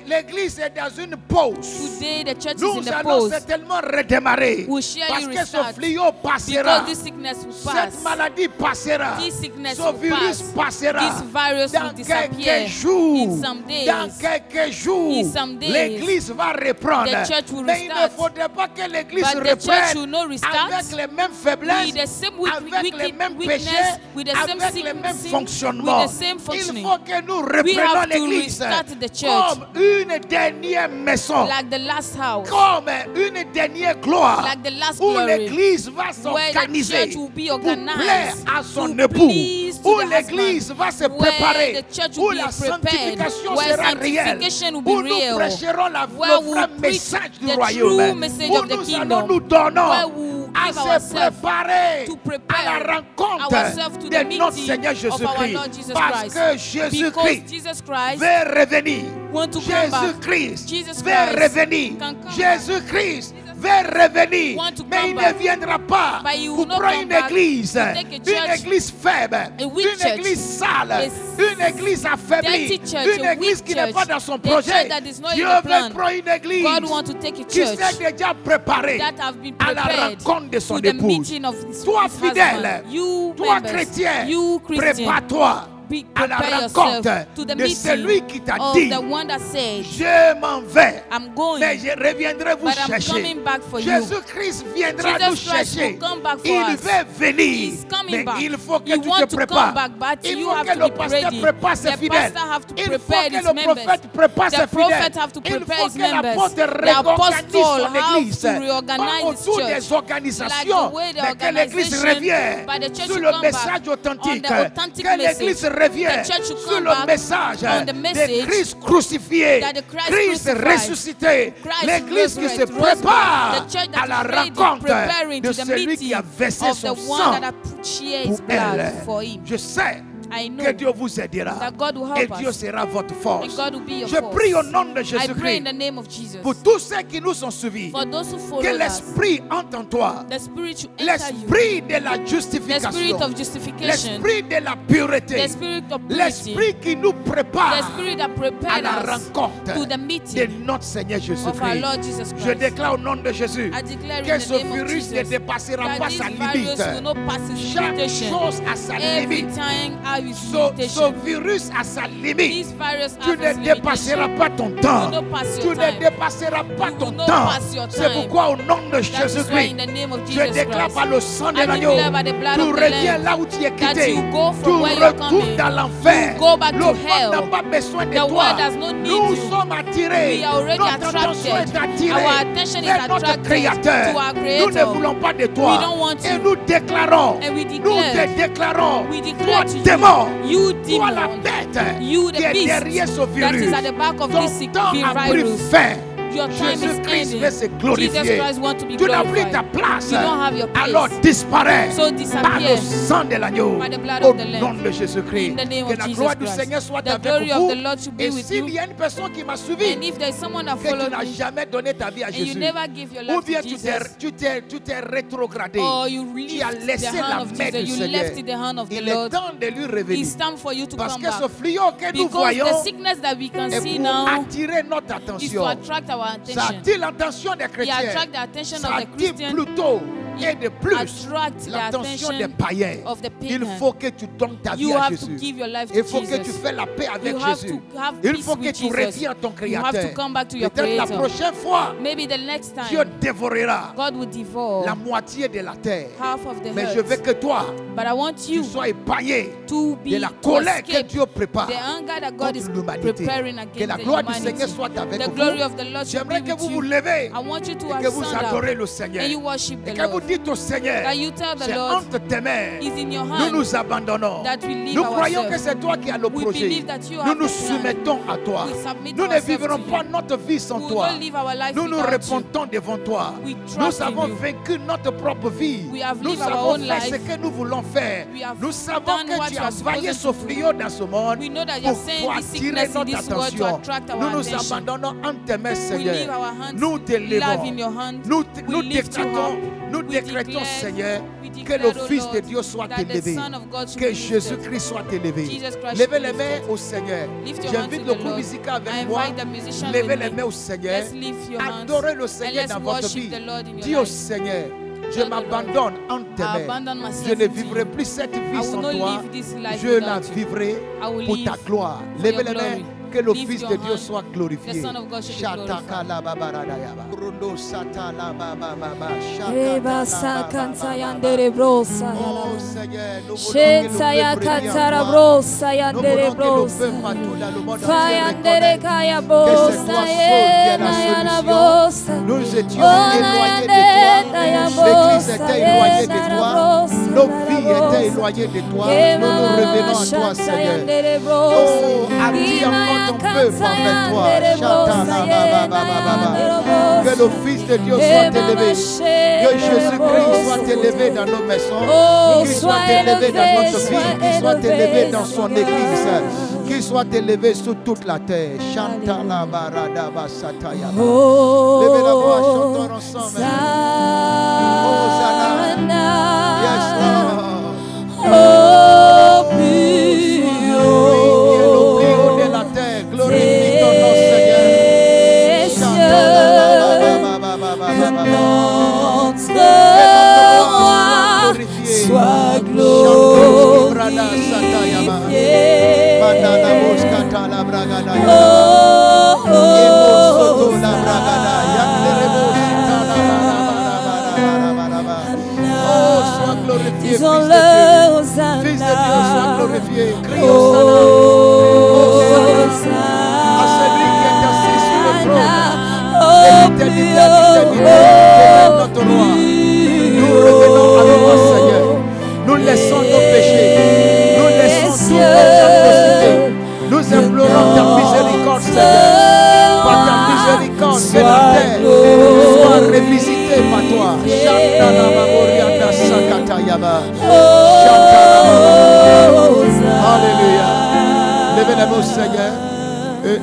l'église est dans une pause. Today the church is Nous in the allons pause. certainement redémarrer We'll surely parce que ce restart. fléau passera. Because this sickness will Cette pass. maladie passera. This sickness Ce will virus pass. passera. This virus Dans will disappear. quelques jours, In some days. dans quelques jours, In some days, l'église va reprendre. the church will Mais il ne restart. faudrait pas que l'église But the church will reprenne not restart avec les mêmes faiblesses, with the same avec les mêmes péchés, with the same avec les mêmes fonctionnements. with the same Il functioning. faut que nous We reprenons have to l'église restart the church comme une dernière maison, like the last house, comme une dernière gloire, like the last où glory, l'église va where the s'organiser church will be pour plaire organized à son to époux, please to où the l'église va se husband, préparer, where the church où will la be prepared, sanctification where sera réelle, sanctification will be où nous real, prêcherons where le we'll vrai preach message du the royaume, true message où of the nous kingdom, allons nous donnons where we'll à give se ourselves préparer to à prepare la rencontre ourselves to the de notre meeting Seigneur of our Jésus-Christ, Lord Jesus parce Christ. que Because Jésus-Christ Jesus Christ veut revenir. want to come back. Jésus-Christ Jesus veut Christ revenir. can come Jésus-Christ veut revenir. Want to Mais come il back. ne viendra pas But he will pour not prendre come une back église, to take a une church, église faible, a weak une church, église sale, a une église affaiblie, dirty church, une a église weak qui n'est church, pas dans son a projet. church that is not in Dieu the veut plan. prendre une église God wants to take a qui church s'est déjà préparée that have been à la prepared rencontre de son to the épouse. meeting of his Toi husband. fidèle, You toi members, chrétien, you Christian, prépare-toi à la prepare rencontre yourself to the de meeting celui qui t'a of dit, the one that said, je m'en vais, I'm going, mais je reviendrai vous but I'm chercher. coming back for you. Jésus-Christ viendra Jesus nous Christ chercher. will come back for Il us. veut venir, He's coming mais back. il faut que You tu want te to come prépares. back, but Il you faut have que to le be pasteur ready. prépare ses The fidèles. pastor have to Il faut prepare que his le members. prophète prépare The ses prophet fidèles. have to Il prepare faut his que l'apôtre members. The réorganise apostle son have église. to reorganize Pas his autour church. des organisations, Like the way the mais que l'église organization, revienne but the church sur should le come message back authentique. on the authentic Que l'église message. revienne The church should sur come le back message on the de message Christ crucifié, that the Christ Christ crucified, ressuscité. Christ L'église qui se resurrected, prépare the church that à la is ready, rencontre preparing de to the celui meeting qui a versé of the son one sang that had shed his pour blood elle. for him. Je sais I know que Dieu vous aidera that God will et help Dieu us. sera votre force. And God will be your Je force. prie au nom de I pray in Jésus-Christ the name of Jesus. pour tous ceux qui nous ont suivis. For those who follow Que us, l'esprit entre en toi, the Spirit should enter you. l'esprit de la The justification, Spirit of justification, l'esprit de la pureté, the Spirit of purity, l'esprit qui nous the prépare Spirit that à prepared la us rencontre to the de meeting notre Seigneur of our Jésus-Christ. Lord Jesus Je Christ. déclare au nom de Jésus I declare que in the ce name of virus ne Jesus dépassera that pas this sa virus limite. will not pass its Chaque limitation. chose a sa Every limite. time have its Ce limitation. virus a sa limite. This virus Tu has ne its dépasseras limitation. pas ton temps. You will not pass Tu your ne time. dépasseras pas You ton will not temps. pass your C'est time. pourquoi au nom de That is why Jésus-Christ, in the name of je Jesus déclare Christ, par le sang de I l'agneau, declare by the blood tu of the reviens Lamb là où tu es that quitté. you go Tu from where you're retournes coming. dans l'enfer. You go back Le to monde hell. n'a pas besoin de The toi. world does not need Nous you. sommes attirés. We are already Notre attention attracted. est attirée Our attention is vers notre attracted Créateur. to our Nous ne Creator. voulons pas de We toi. don't want Et you. nous déclarons, And we nous declare, te déclarons, we toi declare to démon, you toi la demon, bête you qui the est beast derrière ce that virus. is at the back of Ton this sick temps a pris virus. fin. Your time is Jésus-Christ ending. veut se Jesus glorifier. Christ wants to be Tu n'as plus ta glorified. place. You don't have your place. Alors disparaît So par le disappear sang de l'agneau. by the blood Au of the Lamb. nom de Jésus-Christ. In the name Que of la Jesus gloire du Christ. Seigneur soit The avec glory vous. of the Lord should be Et with s'il you. y a une personne qui m'a suivi, And if there is someone that que tu followed n'as me jamais donné ta vie à and you Jésus, never give your ou life bien to tu Jesus, t'es rétrogradé, or you tu as left the laissé la hand of main du Jesus, you Seigneur, left in the hand of the il est Lord, temps de lui revenir. it's time for you to Parce come que ce back. fléau que nous Because voyons the sickness that we can est see pour now attirer notre is attention. to attract our Ça attention. attire l'attention des It chrétiens. attract the attention Ça of the attire Christian. plutôt et de plus l'attention des païens. Il faut que tu donnes ta vie à Jésus. Il faut que tu fasses la paix avec Jésus. Il faut que tu reviens à ton Créateur. Peut-être la prochaine fois, Dieu dévorera la moitié de la terre. Mais je veux que toi, tu sois épargné de la colère que Dieu prépare contre l'humanité. Que la gloire du Seigneur soit avec vous. J'aimerais que vous vous levez et que vous adorez le Seigneur. Et que vous dites au Seigneur, c'est entre tes mains. Nous nous abandonnons. Nous croyons que c'est toi qui as le projet. Nous nous soumettons à toi. Nous ne vivrons pas notre vie sans toi. Nous nous répondons devant toi. Nous avons vécu notre propre vie. Nous avons fait ce que nous voulons faire. Nous savons que tu as envoyé ce fléau dans ce monde pour attirer notre attention. Nous nous abandonnons entre tes mains, Seigneur. Nous te levons. Nous décrétons, Seigneur, que le Fils de Dieu soit élevé. Que Jésus-Christ soit élevé. Levez les mains au Seigneur. J'invite le groupe musical avec moi. Levez les mains au Seigneur. Adorez le Seigneur dans votre vie. Dis au Seigneur, je m'abandonne en tes mains. Je ne vivrai plus cette vie sans toi. Je la vivrai pour ta gloire. Levez les mains. Que le Fils de Dieu soit glorifié. Nous étions éloignés de toi. L'Église était éloignée de toi. Nos vies étaient éloignées de toi. Nous nous revenons à toi, Seigneur. Oh, attire encore ton peuple avec toi. Que le Fils de Dieu soit élevé. Que Jésus-Christ soit élevé dans nos maisons. Qu'il soit élevé dans notre vie. Qu'il soit élevé dans son Église. Qu'il soit élevé sur toute la terre. Chantala barada basataya. Levez la voix, chantons ensemble. Hosanna. Yes, Lord. Oh, plus haut de la terre. Glorifie ton nom, Seigneur. Sois glorifié. Disons-le, Hosanna. Fils de Dieu, sois glorifié. Crie Hosanna. À celui qui est assis sur le trône. Et l'éternité à notre roi. Nous revenons à toi, Seigneur. Nous laissons nos péchés. Nous laissons toutes nos atrocités. Nous implorons ta miséricorde, Seigneur. Par ta miséricorde, que la terre soit revisitée par toi. Alléluia. Levez les mains au Seigneur.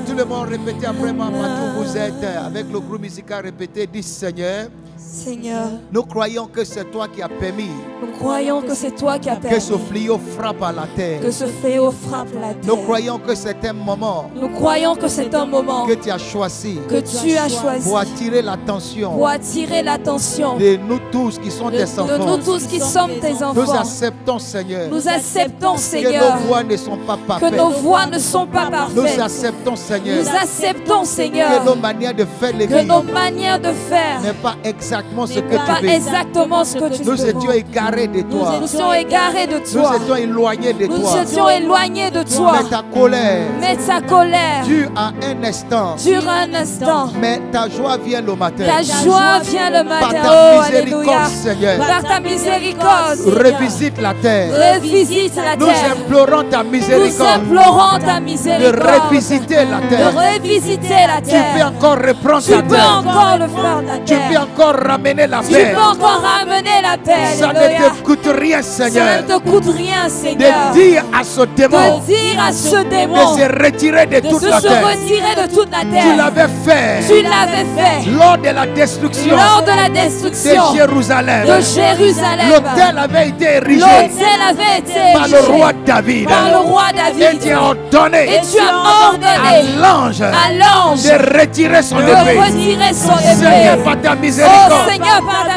Tout le monde répétez après moi, partout où vous êtes, avec le groupe musical répétez, dis Seigneur. Seigneur, nous croyons que c'est toi qui as permis. Nous croyons que c'est toi qui as permis que ce fléau frappe à la terre. Que ce fléau frappe la terre. Nous croyons que c'est un moment. Nous croyons que c'est un moment que tu as choisi. Que tu as choisi pour attirer l'attention. Pour attirer l'attention de nous tous qui sommes tes enfants. De nous tous qui sommes tes enfants. Nous acceptons, Seigneur. Nous acceptons, Seigneur. Que nos voix ne sont pas parfaites. Que nos voix ne sont pas parfaites. Nous acceptons, Seigneur. Nous acceptons, Seigneur. Que nos manières de faire l'Église. Que nos manières de faire n'est pas exactement ce que tu veux. Exactement ce que tu nous étions égarés de toi. Nous étions égarés de toi. Nous étions éloignés de toi. Nous étions éloignés de toi. Mais ta colère. Mais ta colère. Dure à un instant. Dure un instant. Mais ta joie vient le matin. Ta joie vient le matin. Par ta miséricorde, Seigneur. Par ta miséricorde. Revisite la terre. Revisite la terre. Nous implorons ta miséricorde. Nous implorons ta miséricorde. De revisiter la terre. De revisiter la terre. Tu peux encore reprendre ta terre. Tu peux encore le faire ta terre. Tu peux encore ramener la paix. Tu peux encore ramener la paix. Ça ne te coûte rien, Seigneur. Ça ne te coûte rien, Seigneur. De dire à ce démon. De dire à ce démon. De se retirer de toute la terre. De se retirer de toute la terre. Tu l'avais fait. Tu l'avais fait. Lors de la destruction. Lors de la destruction. De Jérusalem. De Jérusalem. L'autel avait été érigé. L'autel avait été érigé. Par le roi David. Par le roi David. Et tu as ordonné. Et tu as ordonné. À l'ange. À l'ange. De retirer son épée. De retirer son épée. Seigneur, par ta miséricorde. Seigneur, par ta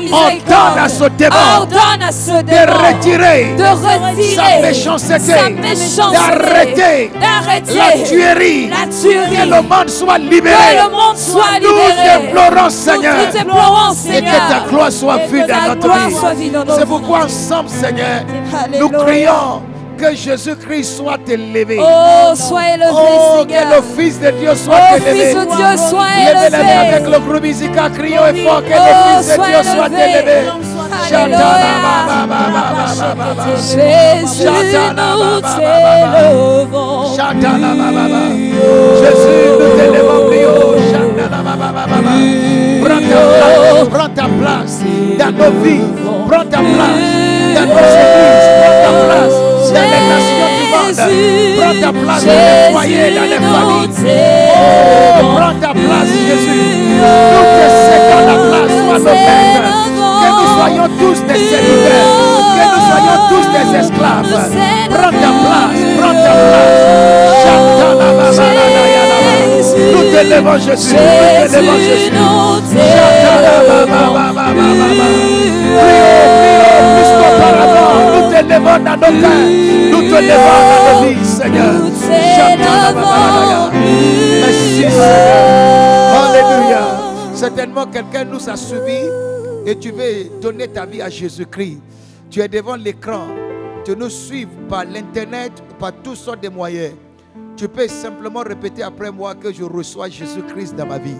ordonne à ce démon de retirer sa méchanceté, d'arrêter la tuerie, que le monde soit libéré. Nous déplorons, Seigneur, et que ta gloire soit vue dans notre vie. C'est pourquoi ensemble, Seigneur, nous crions que Jésus-Christ soit élevé. Oh, sois élevé, oh, Seigneur. Que le Fils de Dieu soit élevé. Fils de Dieu soit élevé. élevé. Avec le groupe musical, crions et fort que le Fils de Dieu soit élevé. Jésus, nous t'élevons. Jésus, nous t'élevons, prions. Prends ta place dans nos vies. Prends ta place dans nos églises. Prends ta place dans les nations du monde. Prends ta place dans les foyers, dans les familles. Oh, prends ta place, Jésus. Nous te cédons la place, sois nos maîtres. Que nous soyons tous des serviteurs. Que nous soyons tous des esclaves. Prends ta place, prends ta place. Nous te levons, Jésus. Nous te levons, Jésus. Prions plus qu'auparavant. Nous te levons dans nos cœurs. Nous te levons dans nos vies, Seigneur. Merci, Seigneur. Alléluia. Certainement, quelqu'un nous a suivis et tu veux donner ta vie à Jésus-Christ. Tu es devant l'écran. Tu nous suives par l'internet, par toutes sortes de moyens. Tu peux simplement répéter après moi que je reçois Jésus-Christ dans ma vie.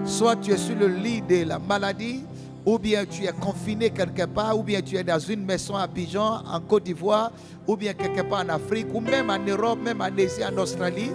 Soit tu es sur le lit de la maladie, ou bien tu es confiné quelque part, ou bien tu es dans une maison à Abidjan, en Côte d'Ivoire, ou bien quelque part en Afrique, ou même en Europe, même en Asie, en Australie,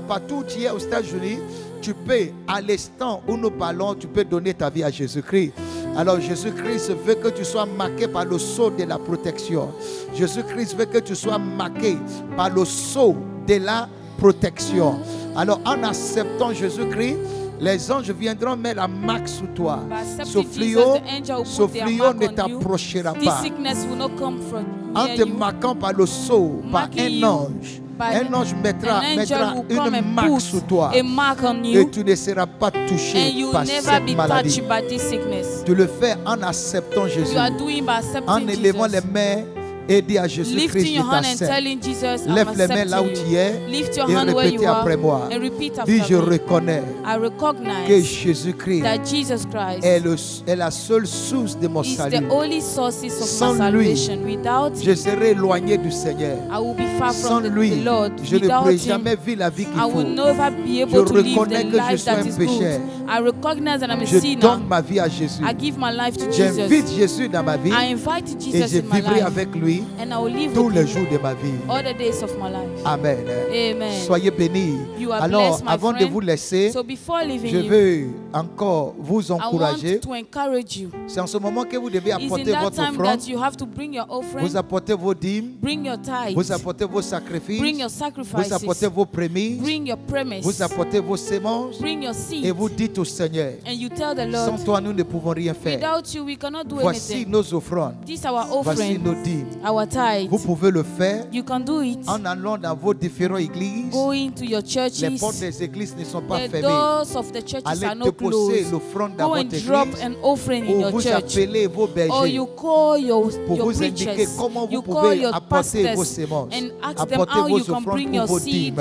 partout où tu es aux États-Unis, tu peux, à l'instant où nous parlons, tu peux donner ta vie à Jésus-Christ. Alors Jésus-Christ veut que tu sois marqué par le sceau de la protection. Jésus-Christ veut que tu sois marqué par le sceau de la protection. Alors en acceptant Jésus-Christ, les anges viendront mettre la marque sous toi. Ce fléau ne t'approchera pas. En te marquant par le sceau, par un ange mettra une marque sous toi. Et tu ne seras pas touché par cette maladie. Tu le fais en acceptant Jésus. En élevant les mains. Et dis à Jésus-Christ, lève les mains là où tu es et répète après moi. Dis, je reconnais que Jésus-Christ est la seule source de mon salut. Sans lui, je serai éloigné du Seigneur. Sans lui, je ne pourrai jamais vivre la vie qu'il faut. Je reconnais que je suis un pécheur. Je donne ma vie à Jésus. J'invite Jésus dans ma vie et je vivrai avec lui tous les jours de ma vie. Amen. Soyez bénis. Alors, avant de vous laisser, je veux encore vous encourager. C'est en ce moment que vous devez apporter votre offrande. Vous apportez vos dîmes. Vous apportez vos sacrifices. Vous apportez vos prémices. Vous apportez vos semences. Et vous dites au Seigneur, sans toi nous ne pouvons rien faire. Voici nos offrandes. Voici nos dîmes. Vous pouvez le faire en allant dans vos différentes églises. Les portes des églises ne sont pas fermées. Allez déposer l'offrande dans votre église. Ou vous appelez vos bergers pour vous indiquer comment vous pouvez apporter vos semences, apporter vos offrandes pour vos dîmes.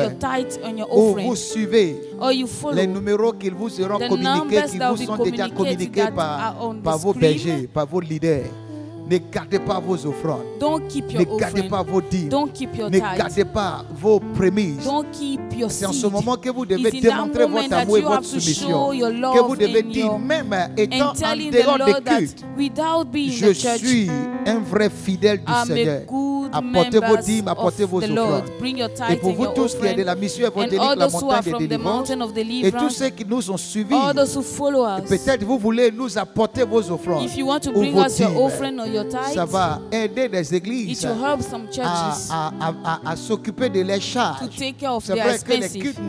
Ou vous suivez les numéros qu'ils vous seront communiqués, qui vous sont déjà communiqués par vos bergers, par vos leaders. Ne gardez pas vos offrandes. Ne gardez pas vos dîmes. Ne gardez pas vos prémices. C'est en ce moment que vous devez démontrer votre amour et votre soumission. Que vous devez dire, même étant en dehors des cultes, je suis un vrai fidèle du Seigneur. Apportez vos dîmes, apportez vos offrandes. Et pour vous tous qui êtes de la mission évangélique, la montagne de délivrance, et tous ceux qui nous ont suivis, peut-être vous voulez nous apporter vos offrandes ou vos dîmes. Ça va aider les églises à s'occuper de leurs charges. C'est vrai que les cultes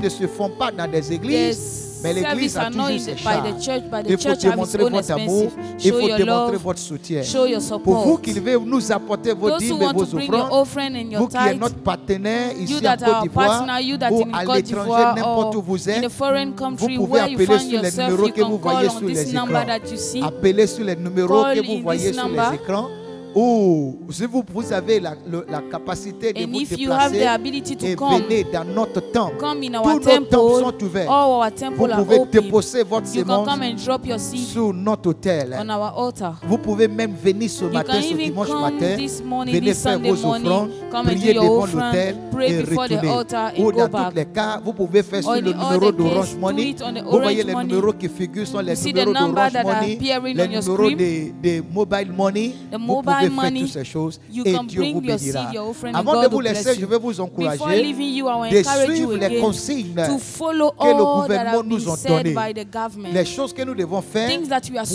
ne se font pas dans des églises. Mais l'Église a toujours ses charges. Il faut démontrer votre amour. Il faut démontrer votre soutien. Pour vous qui devez nous apporter vos dîmes et vos offrandes, vous qui êtes notre partenaire ici en Côte d'Ivoire ou à l'étranger, n'importe où vous êtes, vous pouvez appeler sur les numéros que vous voyez sur les écrans. Appelez sur les numéros que vous voyez sur les écrans. Ou si vous avez la capacité de vous déplacer et venez dans notre temple, tous nos temples sont ouverts. Vous pouvez déposer votre sémence sur notre autel. Vous pouvez même venir ce matin, ce dimanche matin, venir faire vos offrandes, prier devant l'autel et retourner. Ou dans tous les cas, vous pouvez faire sur le numéro d'Orange Money. Vous voyez les numéros qui figurent sont les numéros d'Orange Money, les numéros de Mobile Money. Vous pouvez faire toutes ces choses et Dieu vous bénira. Avant de vous laisser, je vais vous encourager de suivre les consignes que le gouvernement nous a données. Les choses que nous devons faire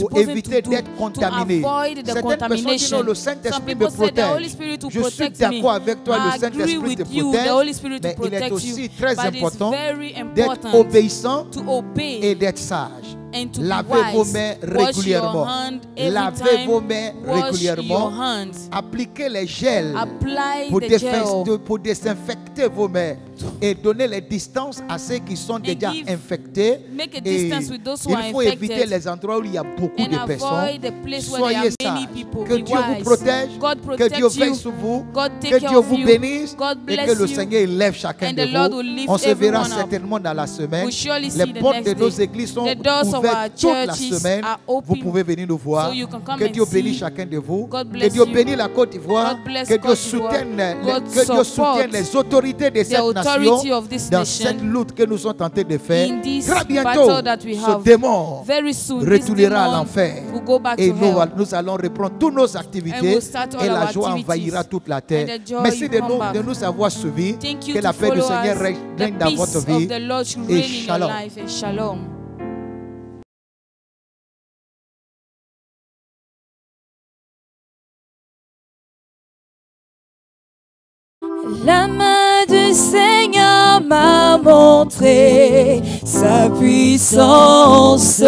pour éviter d'être contaminés. Certaines personnes disent non, le Saint-Esprit me protège. Je suis d'accord avec toi, le Saint-Esprit te protège, mais il est aussi très important d'être obéissant et d'être sage. Lavez vos mains régulièrement. Lavez vos mains régulièrement. Appliquez les gels pour désinfecter vos mains et donner les distances à ceux qui sont déjà infectés. Et il faut éviter les endroits où il y a beaucoup de personnes. Soyez sages. Que Dieu vous protège, que Dieu veille sur vous, que Dieu vous bénisse et que le Seigneur élève chacun de vous. On se verra certainement dans la semaine. Les portes de nos églises sont ouvertes toute la semaine. Vous pouvez venir nous voir. Que Dieu bénisse chacun de vous. Que Dieu bénisse la Côte d'Ivoire. Que Dieu soutienne les autorités de cette nation dans cette lutte que nous sommes tentés de faire. Très bientôt, ce démon retournera à l'enfer et nous allons reprendre toutes nos activités et la joie envahira toute la terre. Merci de nous avoir suivis. Que la paix du Seigneur règne dans votre vie et shalom. La main du Seigneur m'a montré sa puissance.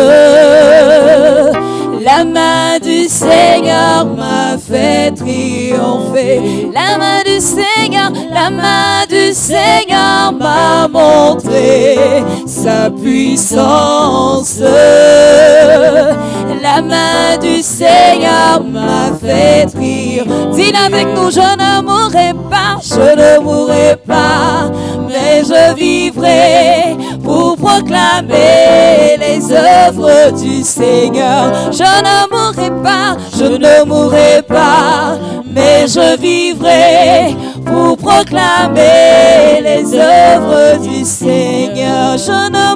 La main du Seigneur m'a fait triompher. La main du Seigneur m'a montré sa puissance. La main du Seigneur m'a fait triompher. Dis avec nous, je ne mourrai pas, mais je vivrai pour proclamer les œuvres du Seigneur. Je ne mourrai pas, mais je vivrai pour proclamer les œuvres du Seigneur. Je ne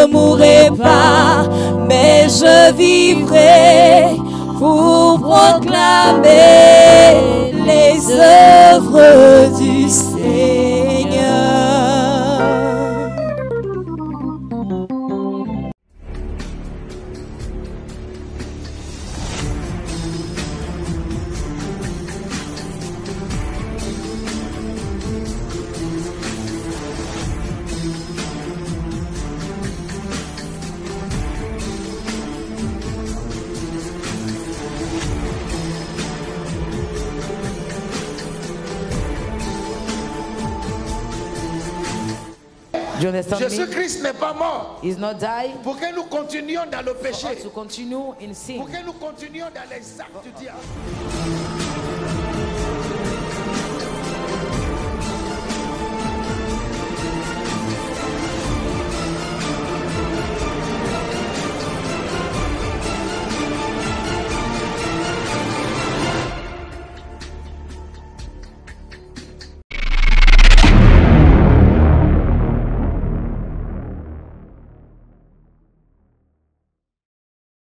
mourrai pas, mais je vivrai pour proclamer les œuvres du Seigneur. Jésus-Christ n'est pas mort. He's not died. Pour que nous continuions dans le péché. To continue in sin. Pour que nous continuions dans les actes du diable.